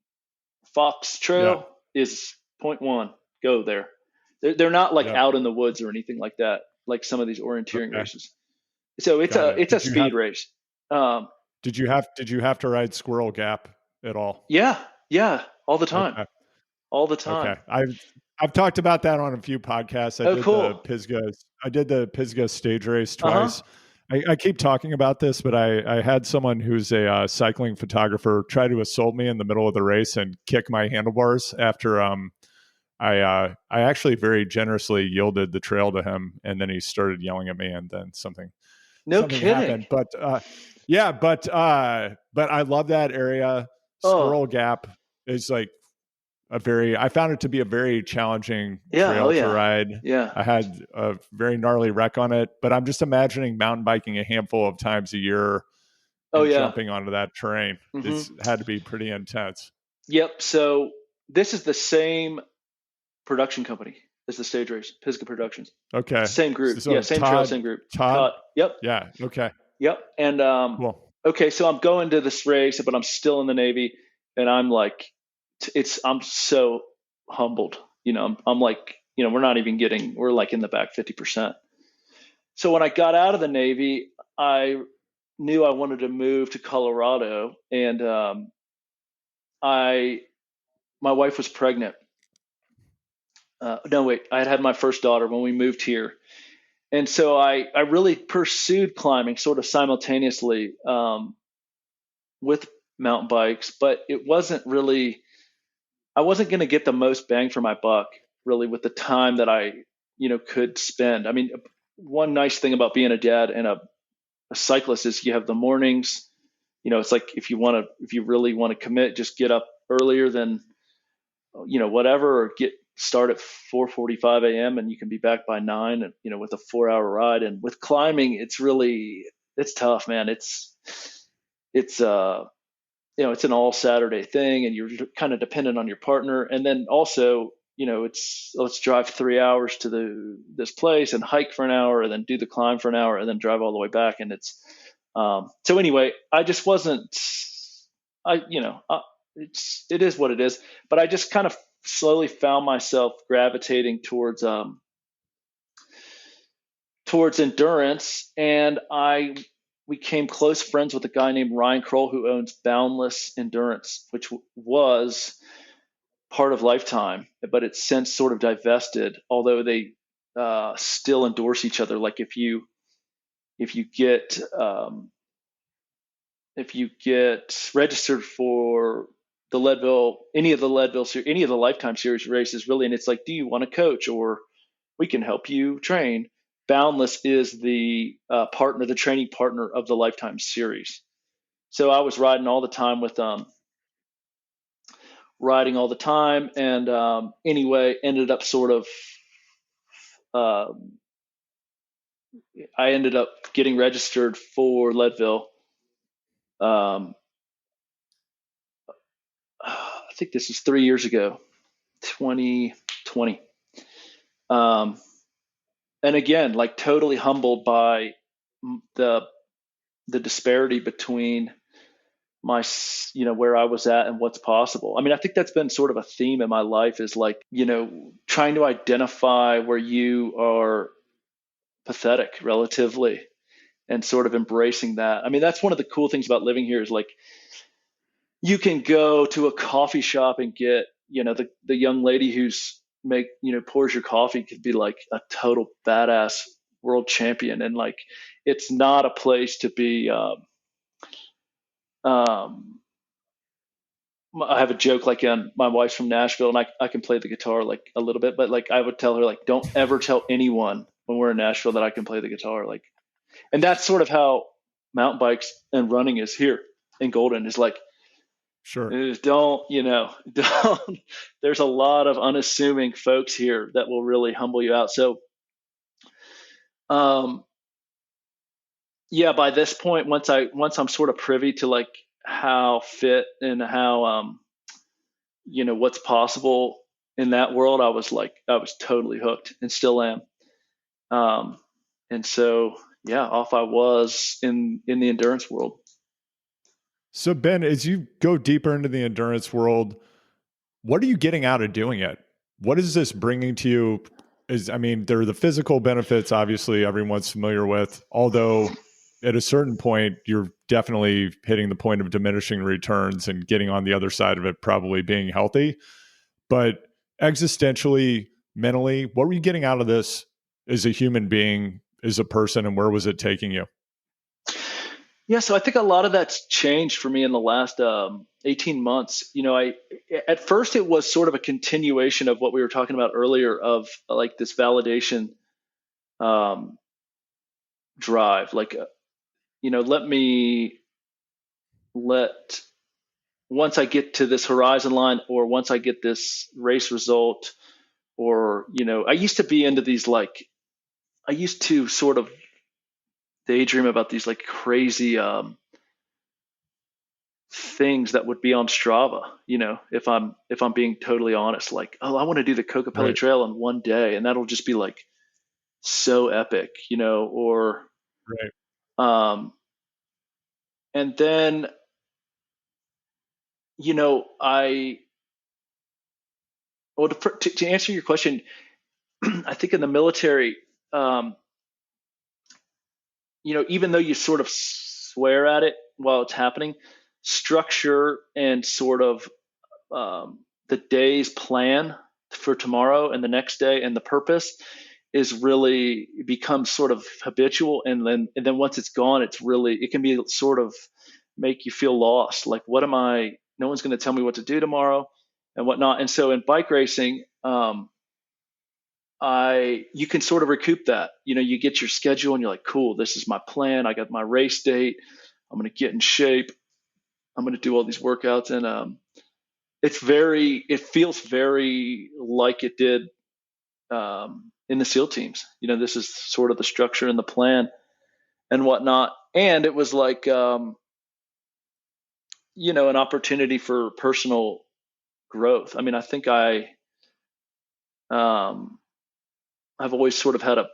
Fox Trail is point one. Go there. They're not like out in the woods or anything like that, like some of these orienteering races. So it's a speed race. Did you have to ride Squirrel Gap at all? Yeah, all the time. Okay. All the time. Okay. I've talked about that on a few podcasts. I did the Pisgah stage race twice. I keep talking about this, but I had someone who's a cycling photographer try to assault me in the middle of the race and kick my handlebars after I actually very generously yielded the trail to him, and then he started yelling at me, and then something kidding happened. But but I love that area. Squirrel Gap is like I found it to be a very challenging trail to ride. Yeah. I had a very gnarly wreck on it, but I'm just imagining mountain biking a handful of times a year and jumping onto that terrain. Mm-hmm. It's had to be pretty intense. Yep. So this is the same production company as the stage race, Pisgah Productions. Okay. Same group. So same Todd, trail, same group. Todd? Yep. Yeah. Okay. Yep. And cool. Okay, so I'm going to this race, but I'm still in the Navy, and I'm like, I'm so humbled. I'm like, we're like in the back 50%. So when I got out of the Navy, I knew I wanted to move to Colorado, and my wife was pregnant. I had my first daughter when we moved here. And so I really pursued climbing sort of simultaneously with mountain bikes, but I wasn't going to get the most bang for my buck really with the time that I, could spend. I mean, one nice thing about being a dad and a cyclist is you have the mornings, it's like if you really want to commit, just get up earlier than, whatever, or start at 4:45 a.m. and you can be back by 9 and, with a 4-hour ride. And with climbing, it's tough, man. It's an all Saturday thing, and you're kind of dependent on your partner. And then also, let's drive 3 hours to this place and hike for an hour and then do the climb for an hour and then drive all the way back. And it's, so anyway, I just wasn't, it is what it is, but I just kind of slowly found myself gravitating towards endurance, and I became close friends with a guy named Ryan Kroll who owns Boundless Endurance, which was part of Lifetime, but it's since sort of divested, although they still endorse each other. Like if you get registered for the Leadville, any of the Lifetime series races, really, and it's like, do you want to coach, or we can help you train. Boundless is the the training partner of the Lifetime series. So I was riding all the time with and anyway, ended up sort of I ended up getting registered for Leadville. I think this is 3 years ago, 2020. And again, like totally humbled by the disparity between where I was at and what's possible. I mean, I think that's been sort of a theme in my life, is like, trying to identify where you are pathetic relatively and sort of embracing that. I mean, that's one of the cool things about living here is like, you can go to a coffee shop and get, the young lady who's pours your coffee could be like a total badass world champion. And like, it's not a place to be, um, I have a joke like, my wife's from Nashville and I can play the guitar like a little bit, but like I would tell her like, don't ever tell anyone when we're in Nashville that I can play the guitar. Like, and that's sort of how mountain bikes and running is here in Golden, is like, Sure. don't, don't, there's a lot of unassuming folks here that will really humble you out. So, um, yeah, by this point, once I'm sort of privy to like how fit and how, what's possible in that world, I was totally hooked and still am. Um, and so, yeah, off I was in the endurance world. So Ben, as you go deeper into the endurance world, what are you getting out of doing it? What is this bringing to you? There are the physical benefits, obviously, everyone's familiar with, although at a certain point, you're definitely hitting the point of diminishing returns and getting on the other side of it, probably being healthy. But existentially, mentally, what were you getting out of this as a human being, as a person, and where was it taking you? Yeah, so I think a lot of that's changed for me in the last 18 months. I at first it was sort of a continuation of what we were talking about earlier of like this validation um, drive. Like, let once I get to this horizon line, or once I get this race result, or I used to be into these like I used to sort of daydream about these like crazy things that would be on Strava, if I'm being totally honest, like, oh, I want to do the Kokopelli Right. Trail in one day, and that'll just be like so epic, or Right. um, and then I well to answer your question, I think in the military, um, even though you sort of swear at it while it's happening, structure and sort of the day's plan for tomorrow and the next day and the purpose is really becomes sort of habitual, and then once it's gone, it can be sort of make you feel lost, like, what am I, no one's going to tell me what to do tomorrow and whatnot. And so in bike racing, I you can sort of recoup that. You get your schedule and you're like, cool, this is my plan, I got my race date, I'm going to get in shape, I'm going to do all these workouts. And it feels very like it did in the SEAL teams. This is sort of the structure and the plan and whatnot. And it was like, an opportunity for personal growth. I mean, I think um, I've always sort of had an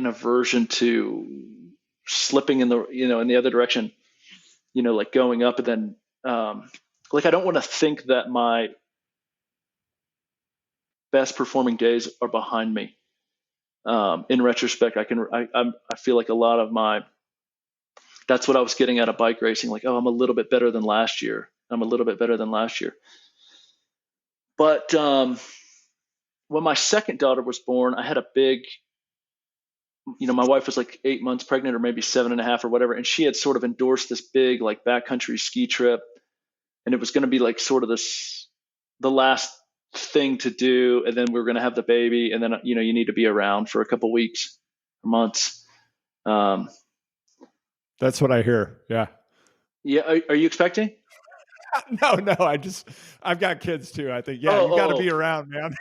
aversion to slipping in the other direction, like going up, and then, like, I don't want to think that my best performing days are behind me. In retrospect, I feel like a lot of that's what I was getting out of bike racing. Like, oh, I'm a little bit better than last year. I'm a little bit better than last year. But when my second daughter was born, I had a big, my wife was like 8 months pregnant, or maybe 7.5 or whatever. And she had sort of endorsed this big like backcountry ski trip. And it was going to be like sort of the last thing to do. And then we were going to have the baby. And then, you need to be around for a couple weeks or months. Um, That's what I hear. Yeah. yeah. Are you expecting? No, I've got kids too. I think, yeah, Oh, you got to oh, be around, man.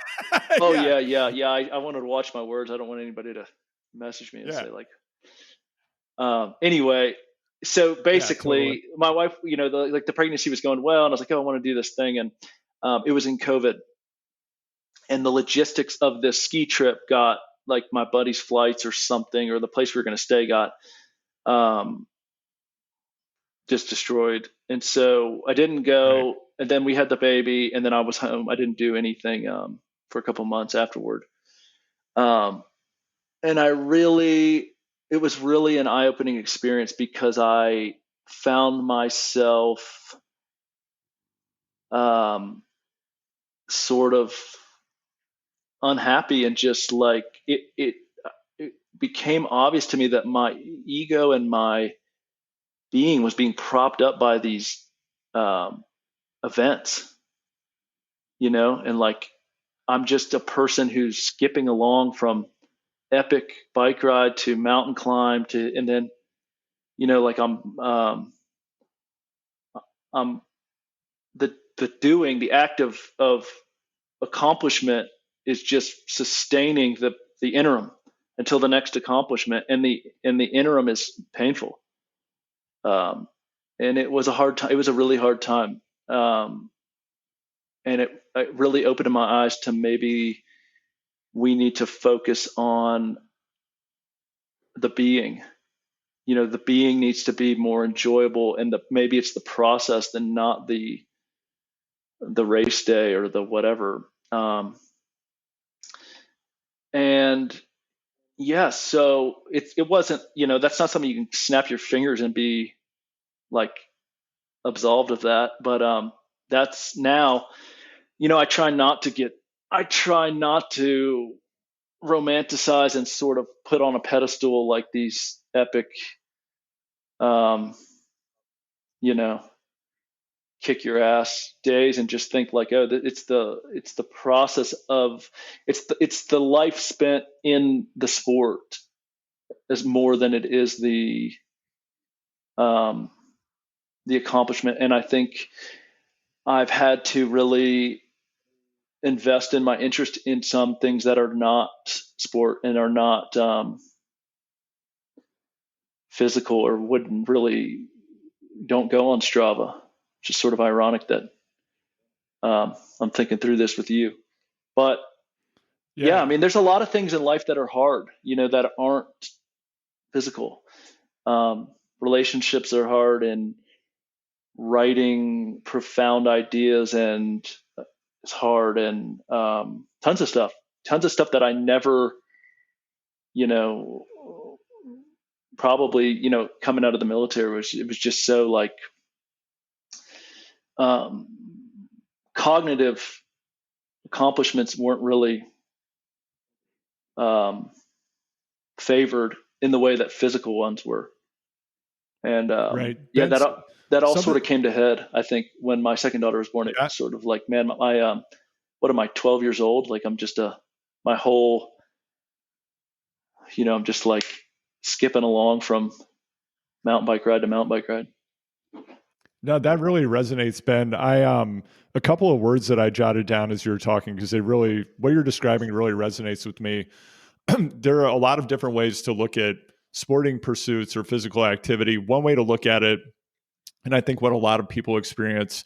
oh, Yeah. yeah. I wanted to watch my words. I don't want anybody to message me and Yeah. say like, anyway. So Yeah, totally. basically, my wife, the pregnancy was going well, and I was like, oh, I want to do this thing, and it was in COVID, and the logistics of this ski trip got, like, my buddy's flights or something, or the place we were going to stay got um, just destroyed, and so I didn't Right. go. And then we had the baby, and then I was home. I didn't do anything for a couple months afterward. Um, and it was really an eye-opening experience, because I found myself um, sort of unhappy, and just like it became obvious to me that my ego and my being was being propped up by these events, and like I'm just a person who's skipping along from epic bike ride to mountain climb to, and then, like I'm the act of accomplishment is just sustaining the interim until the next accomplishment, and the interim is painful. And it was a hard time. It was a really hard time. And it really opened my eyes to maybe we need to focus on the being. The being needs to be more enjoyable, and maybe it's the process than not the race day or the whatever. And yeah, so it wasn't, that's not something you can snap your fingers and be like absolved of that. But that's now, I try not to romanticize and sort of put on a pedestal like these epic, you know, kick your ass days, and just think like, oh, it's the process of, it's the life spent in the sport is more than it is the accomplishment. And I think I've had to really invest in my interest in some things that are not sport and are not physical, or wouldn't really, don't go on Strava. Which is sort of ironic that I'm thinking through this with you. But yeah, I mean, there's a lot of things in life that are hard, that aren't physical. Relationships are hard, and writing profound ideas and it's hard, and tons of stuff that I never, probably, coming out of the military it was just so like cognitive accomplishments weren't really favored in the way that physical ones were. And right. Yeah, that all sort of came to head, I think, when my second daughter was born. It was sort of like, man, my what am I, 12 years old? Like I'm just my whole, I'm just like skipping along from mountain bike ride to mountain bike ride. No, that really resonates, Ben. A couple of words that I jotted down as you were talking, because what you're describing really resonates with me. There are a lot of different ways to look at sporting pursuits or physical activity. One way to look at it, and I think what a lot of people experience,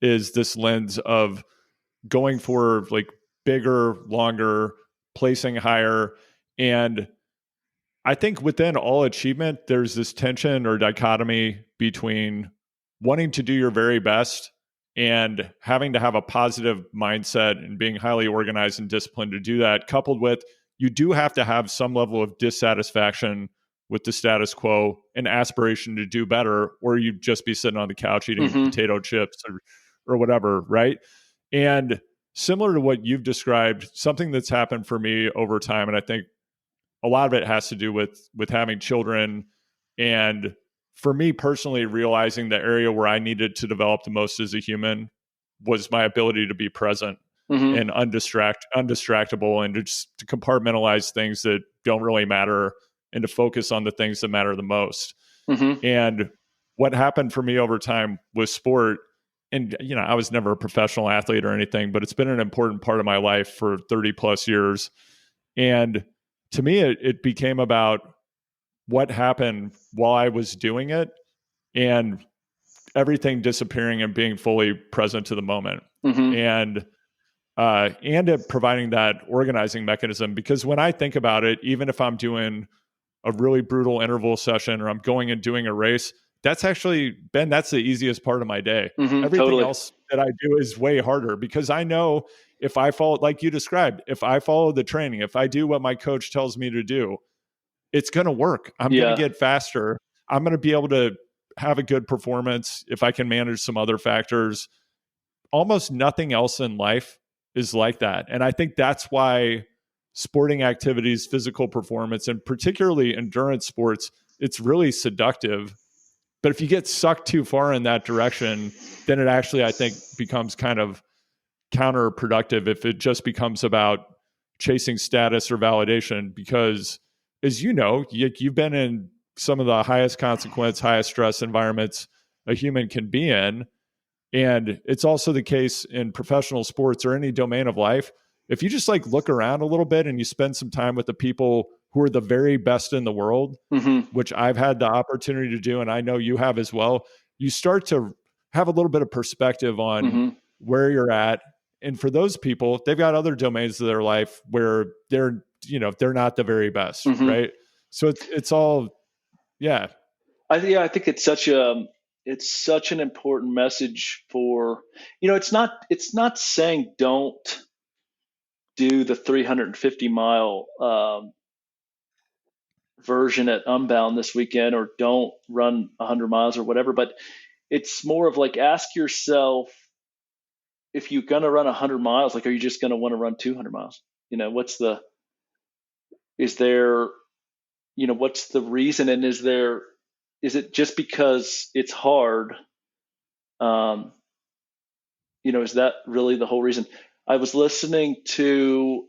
is this lens of going for like bigger, longer, placing higher. And I think within all achievement, there's this tension or dichotomy between wanting to do your very best and having to have a positive mindset and being highly organized and disciplined to do that, coupled with you do have to have some level of dissatisfaction with the status quo and aspiration to do better, or you'd just be sitting on the couch eating potato chips or whatever, right? And similar to what you've described, something that's happened for me over time, and I think a lot of it has to do with having children, and for me personally, realizing the area where I needed to develop the most as a human was my ability to be present and undistractable, and to compartmentalize things that don't really matter and to focus on the things that matter the most. And what happened for me over time with sport, and I was never a professional athlete or anything, but it's been an important part of my life for 30 plus years. And to me, it became about what happened while I was doing it, and everything disappearing and being fully present to the moment. And it providing that organizing mechanism. Because when I think about it, even if I'm doing a really brutal interval session or I'm going and doing a race, that's actually, Ben, that's the easiest part of my day. Everything else that I do is way harder, because I know if I follow, like you described, if I follow the training, if I do what my coach tells me to do, it's going to work. I'm going to get faster. I'm going to be able to have a good performance if I can manage some other factors. Almost nothing else in life is like that. And I think that's why sporting activities, physical performance, and particularly endurance sports, it's really seductive. But if you get sucked too far in that direction, then it actually, I think, becomes kind of counterproductive if it just becomes about chasing status or validation. Because, as you know, you've been in some of the highest consequence, highest stress environments a human can be in. And it's also the case in professional sports or any domain of life. If you just like look around a little bit and you spend some time with the people who are the very best in the world, which I've had the opportunity to do, and I know you have as well, you start to have a little bit of perspective on where you're at. And for those people, they've got other domains of their life where they're not the very best, right? So it's all, yeah. I think it's such an important message for, it's not saying don't do the 350-mile version at Unbound this weekend, or don't run 100 miles or whatever, but it's more of like, ask yourself, if you're going to run 100 miles, like, are you just going to want to run 200 miles? What's the reason? And is it just because it's hard? Is that really the whole reason? I was listening to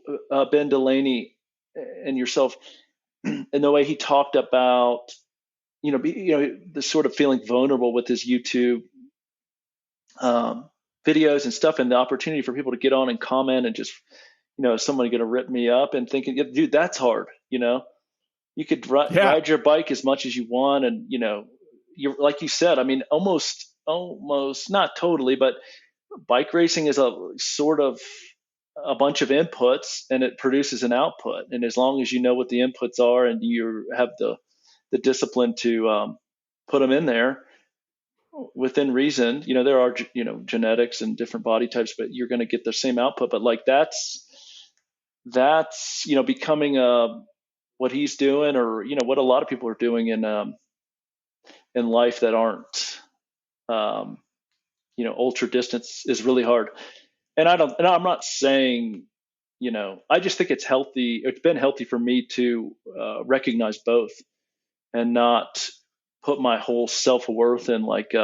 Ben Delaney and yourself, and the way he talked about, the sort of feeling vulnerable with his YouTube videos and stuff, and the opportunity for people to get on and comment and just, is somebody going to rip me up, and thinking, dude, that's hard. You could ride your bike as much as you want. And, you're, like you said, I mean, almost not totally, but bike racing is a sort of a bunch of inputs, and it produces an output. And as long as you know what the inputs are and you have the discipline to put them in there within reason, there are, genetics and different body types, but you're going to get the same output. But like, that's becoming what he's doing, or, what a lot of people are doing in life that aren't, ultra distance, is really hard. And I'm not saying, I just think it's healthy. It's been healthy for me to recognize both, and not put my whole self-worth in like,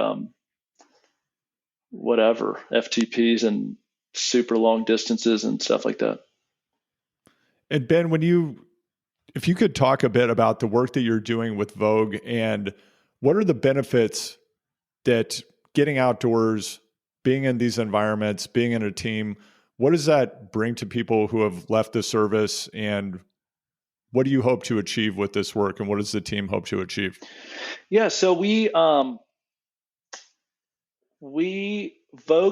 whatever, FTPs and super long distances and stuff like that. And Ben, if you could talk a bit about the work that you're doing with Vogue, and what are the benefits that getting outdoors, being in these environments, being in a team, what does that bring to people who have left the service, and what do you hope to achieve with this work, and what does the team hope to achieve? Yeah, so Vogue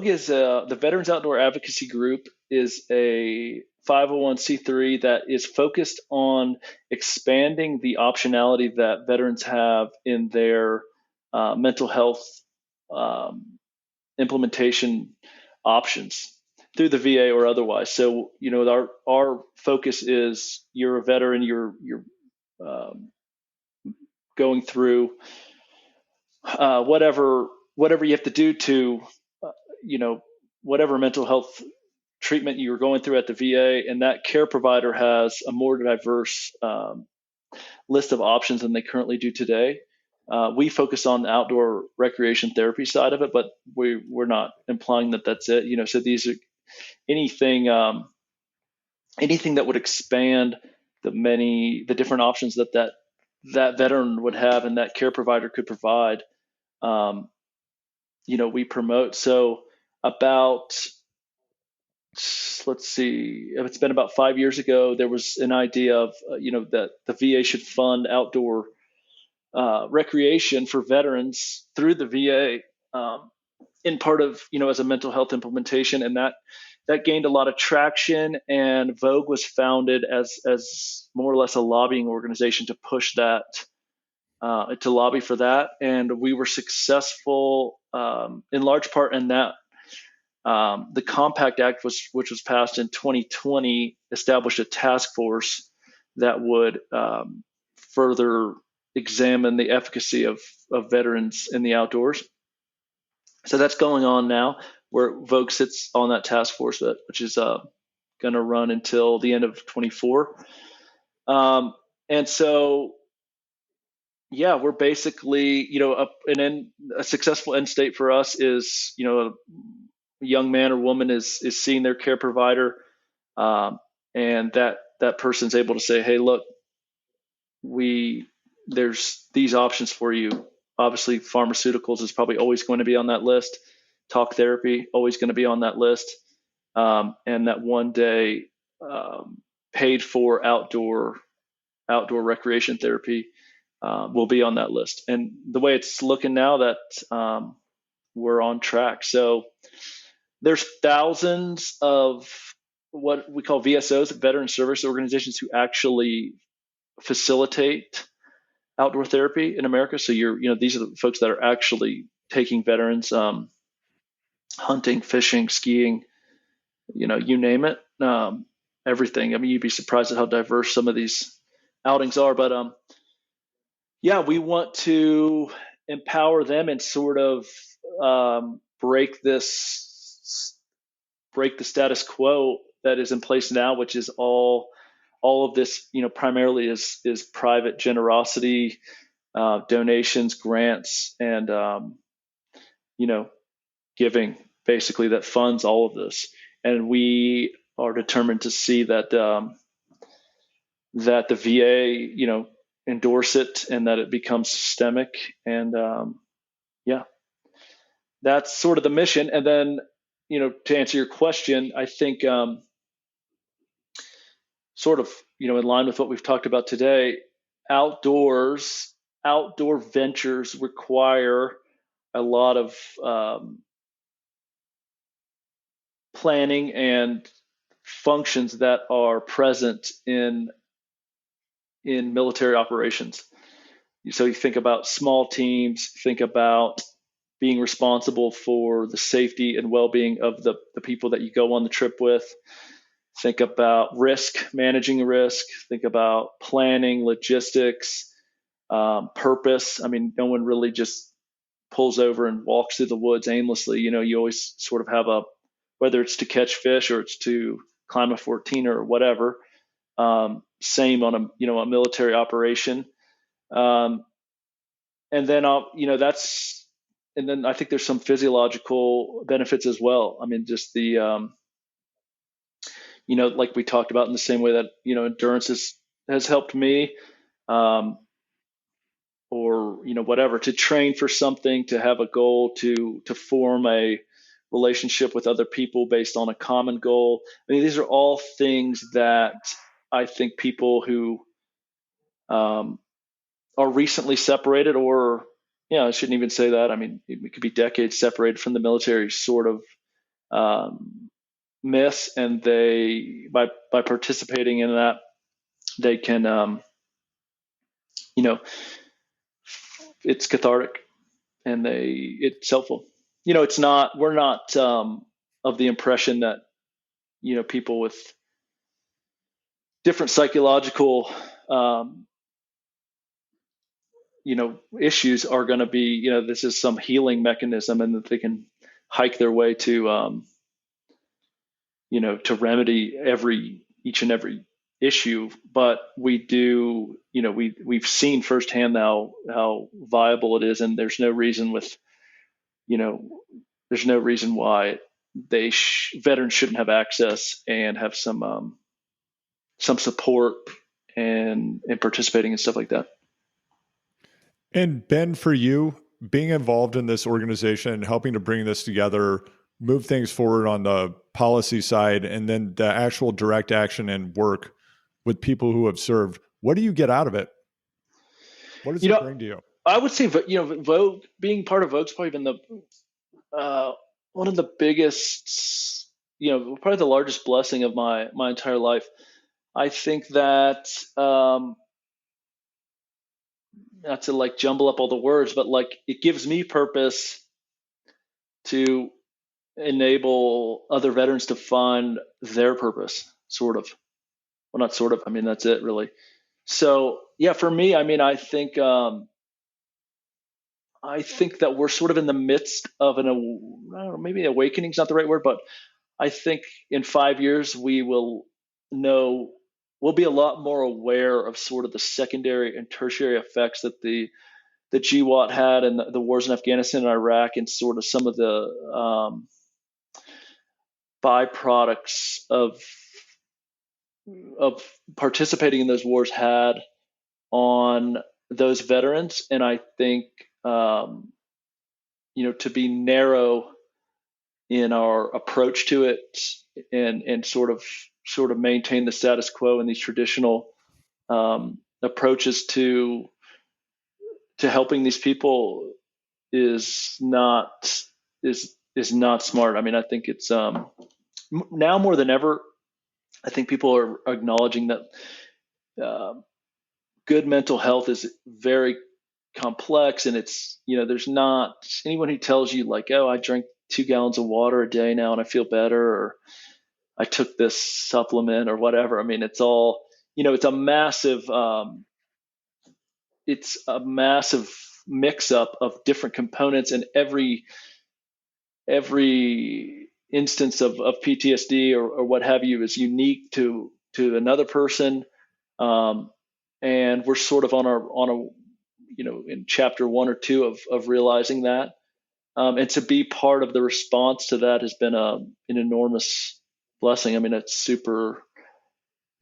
is the Veterans Outdoor Advocacy Group is a 501c3 that is focused on expanding the optionality that veterans have in their mental health implementation options through the VA or otherwise. So, our focus is, you're a veteran, you're going through whatever you have to do to, whatever mental health treatment you were going through at the VA, and that care provider has a more diverse list of options than they currently do today. We focus on the outdoor recreation therapy side of it, but we're not implying that that's it. So these are anything that would expand the different options that veteran would have and that care provider could provide. We promote. So let's see, it's been about 5 years ago, there was an idea of, that the VA should fund outdoor recreation for veterans through the VA, in part of, as a mental health implementation. And that gained a lot of traction, and Vogue was founded as more or less a lobbying organization to push that, to lobby for that. And we were successful in large part in that. The Compact Act, which was passed in 2020, established a task force that would further examine the efficacy of veterans in the outdoors. So that's going on now. where Vogue sits on that task force, which is going to run until the end of 24. And so, yeah, we're basically, a successful end state for us is, a young man or woman is seeing their care provider, and that person's able to say, hey, look, there's these options for you. Obviously, pharmaceuticals is probably always going to be on that list. Talk therapy, always going to be on that list. And that one day, paid for outdoor recreation therapy will be on that list. And the way it's looking now, that we're on track. So there's thousands of what we call VSOs, veteran service organizations, who actually facilitate outdoor therapy in America. So these are the folks that are actually taking veterans hunting, fishing, skiing, you name it, everything. I mean, you'd be surprised at how diverse some of these outings are. But yeah, we want to empower them and sort of break the status quo that is in place now, which is all of this, primarily is private generosity, donations, grants, and giving, basically, that funds all of this. And we are determined to see that that the VA, endorse it, and that it becomes systemic. And yeah, that's sort of the mission. And then, to answer your question, I think sort of, in line with what we've talked about today, outdoor ventures require a lot of planning and functions that are present in military operations. So you think about small teams, think about being responsible for the safety and well-being of the people that you go on the trip with. Think about managing risk, think about planning, logistics, purpose. I mean, no one really just pulls over and walks through the woods aimlessly. You always sort of have whether it's to catch fish or it's to climb a 14 or whatever. Same on a military operation. And then and then I think there's some physiological benefits as well. I mean, just the like we talked about, in the same way that endurance has helped me, or whatever, to train for something, to have a goal, to form a relationship with other people based on a common goal. I mean, these are all things that I think people who are recently separated, or I shouldn't even say that. I mean, it could be decades separated from the military, sort of miss, and they by participating in that, they can it's cathartic, and it's helpful. We're not of the impression that people with different psychological issues are going to be, this is some healing mechanism, and that they can hike their way to to remedy each and every issue. But we do, we've seen firsthand how viable it is, and there's no reason why veterans shouldn't have access and have some support and participating in stuff like that. And Ben, for you, being involved in this organization, helping to bring this together, move things forward on the policy side, and then the actual direct action and work with people who have served, what do you get out of it? What does it bring to you? I would say, Vogue, being part of Vogue's probably been one of the biggest, probably the largest blessing of my entire life. I think that, not to like jumble up all the words, but like, it gives me purpose to enable other veterans to find their purpose, sort of. Well, not sort of, I mean, that's it really. So yeah, for me, I mean, I think I think that we're sort of in the midst of I don't know, maybe awakening is not the right word, but I think in 5 years know, we'll be a lot more aware of sort of the secondary and tertiary effects that the GWAT had and the wars in Afghanistan and Iraq, and sort of some of the byproducts of participating in those wars had on those veterans. And I think to be narrow in our approach to it, and sort of maintain the status quo in these traditional approaches to helping these people is not smart. I mean, I think it's now more than ever, I think people are acknowledging that good mental health is very complex, and it's, there's not anyone who tells you like, oh, I drink 2 gallons of water a day now and I feel better, or I took this supplement or whatever. I mean, it's all, it's a massive mix up of different components, and every instance of PTSD or what have you is unique to another person. And we're sort of on a in chapter 1 or 2 of realizing that. And to be part of the response to that has been an enormous blessing. I mean, it's super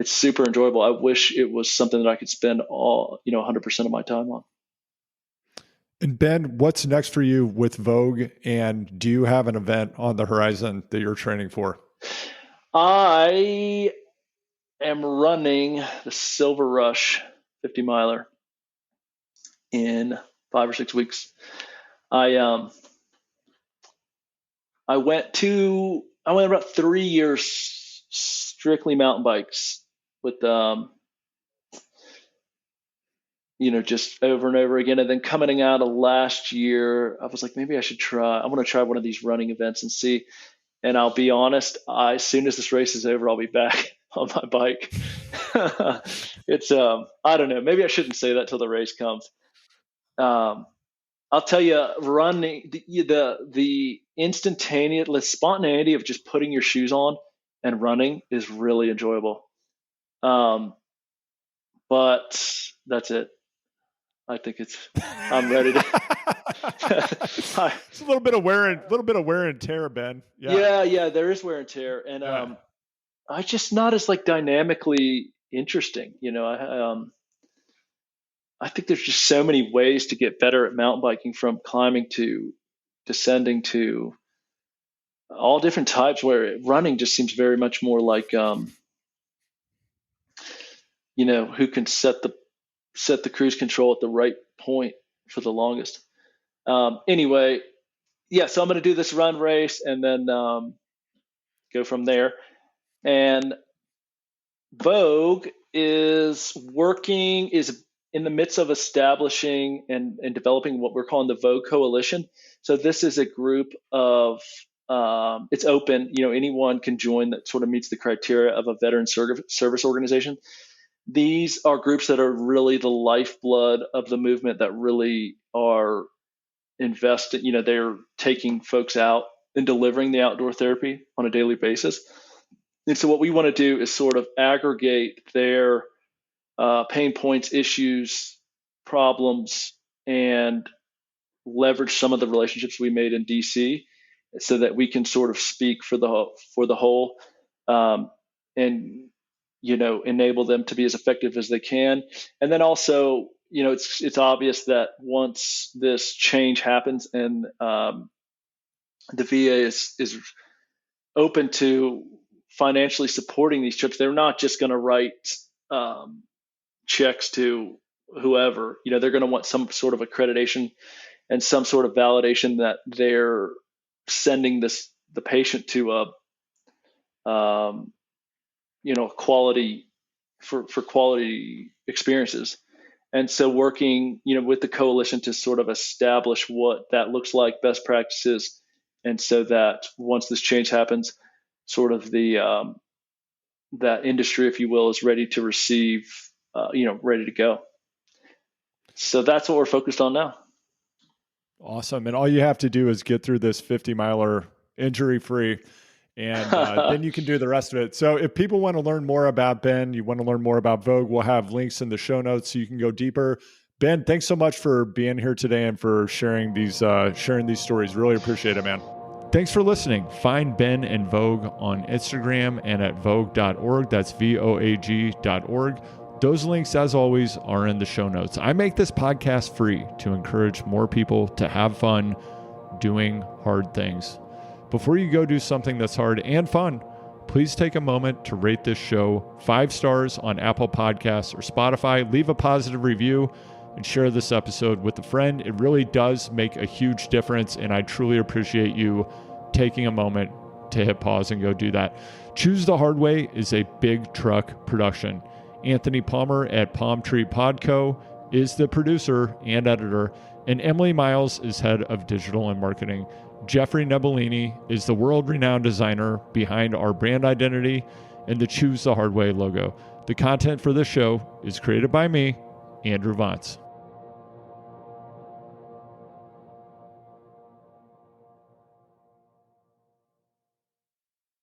enjoyable. I wish it was something that I could spend 100% of my time on. And Ben, what's next for you with Vogue? And do you have an event on the horizon that you're training for? I am running the Silver Rush 50 miler in 5 or 6 weeks. I went about 3 years strictly mountain bikes with just over and over again. And then coming out of last year, I was like, maybe I want to try one of these running events and see. And I'll be honest, as soon as this race is over, I'll be back on my bike. It's, I don't know, maybe I shouldn't say that till the race comes. I'll tell you, running, the instantaneous spontaneity of just putting your shoes on and running is really enjoyable. But that's it. I think I'm ready to. It's a little bit of wear and tear, Ben. Yeah. There is wear and tear, and I just not as like dynamically interesting. I think there's just so many ways to get better at mountain biking, from climbing to descending to all different types, where running just seems very much more like, who can set the cruise control at the right point for the longest. Anyway, yeah, so I'm going to do this run race and then go from there. And Vogue is in the midst of establishing and developing what we're calling the Vogue Coalition. So this is a group of, it's open, anyone can join that sort of meets the criteria of a veteran service organization. These are groups that are really the lifeblood of the movement, that really are invested, they're taking folks out and delivering the outdoor therapy on a daily basis. And so what we want to do is sort of aggregate their pain points, issues, problems, and leverage some of the relationships we made in DC, so that we can sort of speak for the whole, and enable them to be as effective as they can. And then also, it's obvious that once this change happens and the VA is open to financially supporting these trips, they're not just going to write checks to whoever. They're going to want some sort of accreditation and some sort of validation that they're sending the patient to quality for quality experiences. And so working, with the coalition to sort of establish what that looks like, best practices, and so that once this change happens, sort of the that industry, if you will, is ready to receive, ready to go. So that's what we're focused on now. Awesome. And all you have to do is get through this 50-miler injury-free, and then you can do the rest of it. So if people want to learn more about Ben, you want to learn more about Vogue, we'll have links in the show notes so you can go deeper. Ben, thanks so much for being here today and for sharing these stories. Really appreciate it, man. Thanks for listening. Find Ben and Vogue on Instagram and at vogue.org. That's voag.org. Those links, as always, are in the show notes. I make this podcast free to encourage more people to have fun doing hard things. Before you go do something that's hard and fun, please take a moment to rate this show 5 stars on Apple Podcasts or Spotify. Leave a positive review and share this episode with a friend. It really does make a huge difference, and I truly appreciate you taking a moment to hit pause and go do that. Choose the Hard Way is a Big Truck production. Anthony Palmer at Palm Tree Podco is the producer and editor, and Emily Miles is head of digital and marketing. Jeffrey Nebellini is the world-renowned designer behind our brand identity and the Choose the Hard Way logo. The content for this show is created by me, Andrew Vance.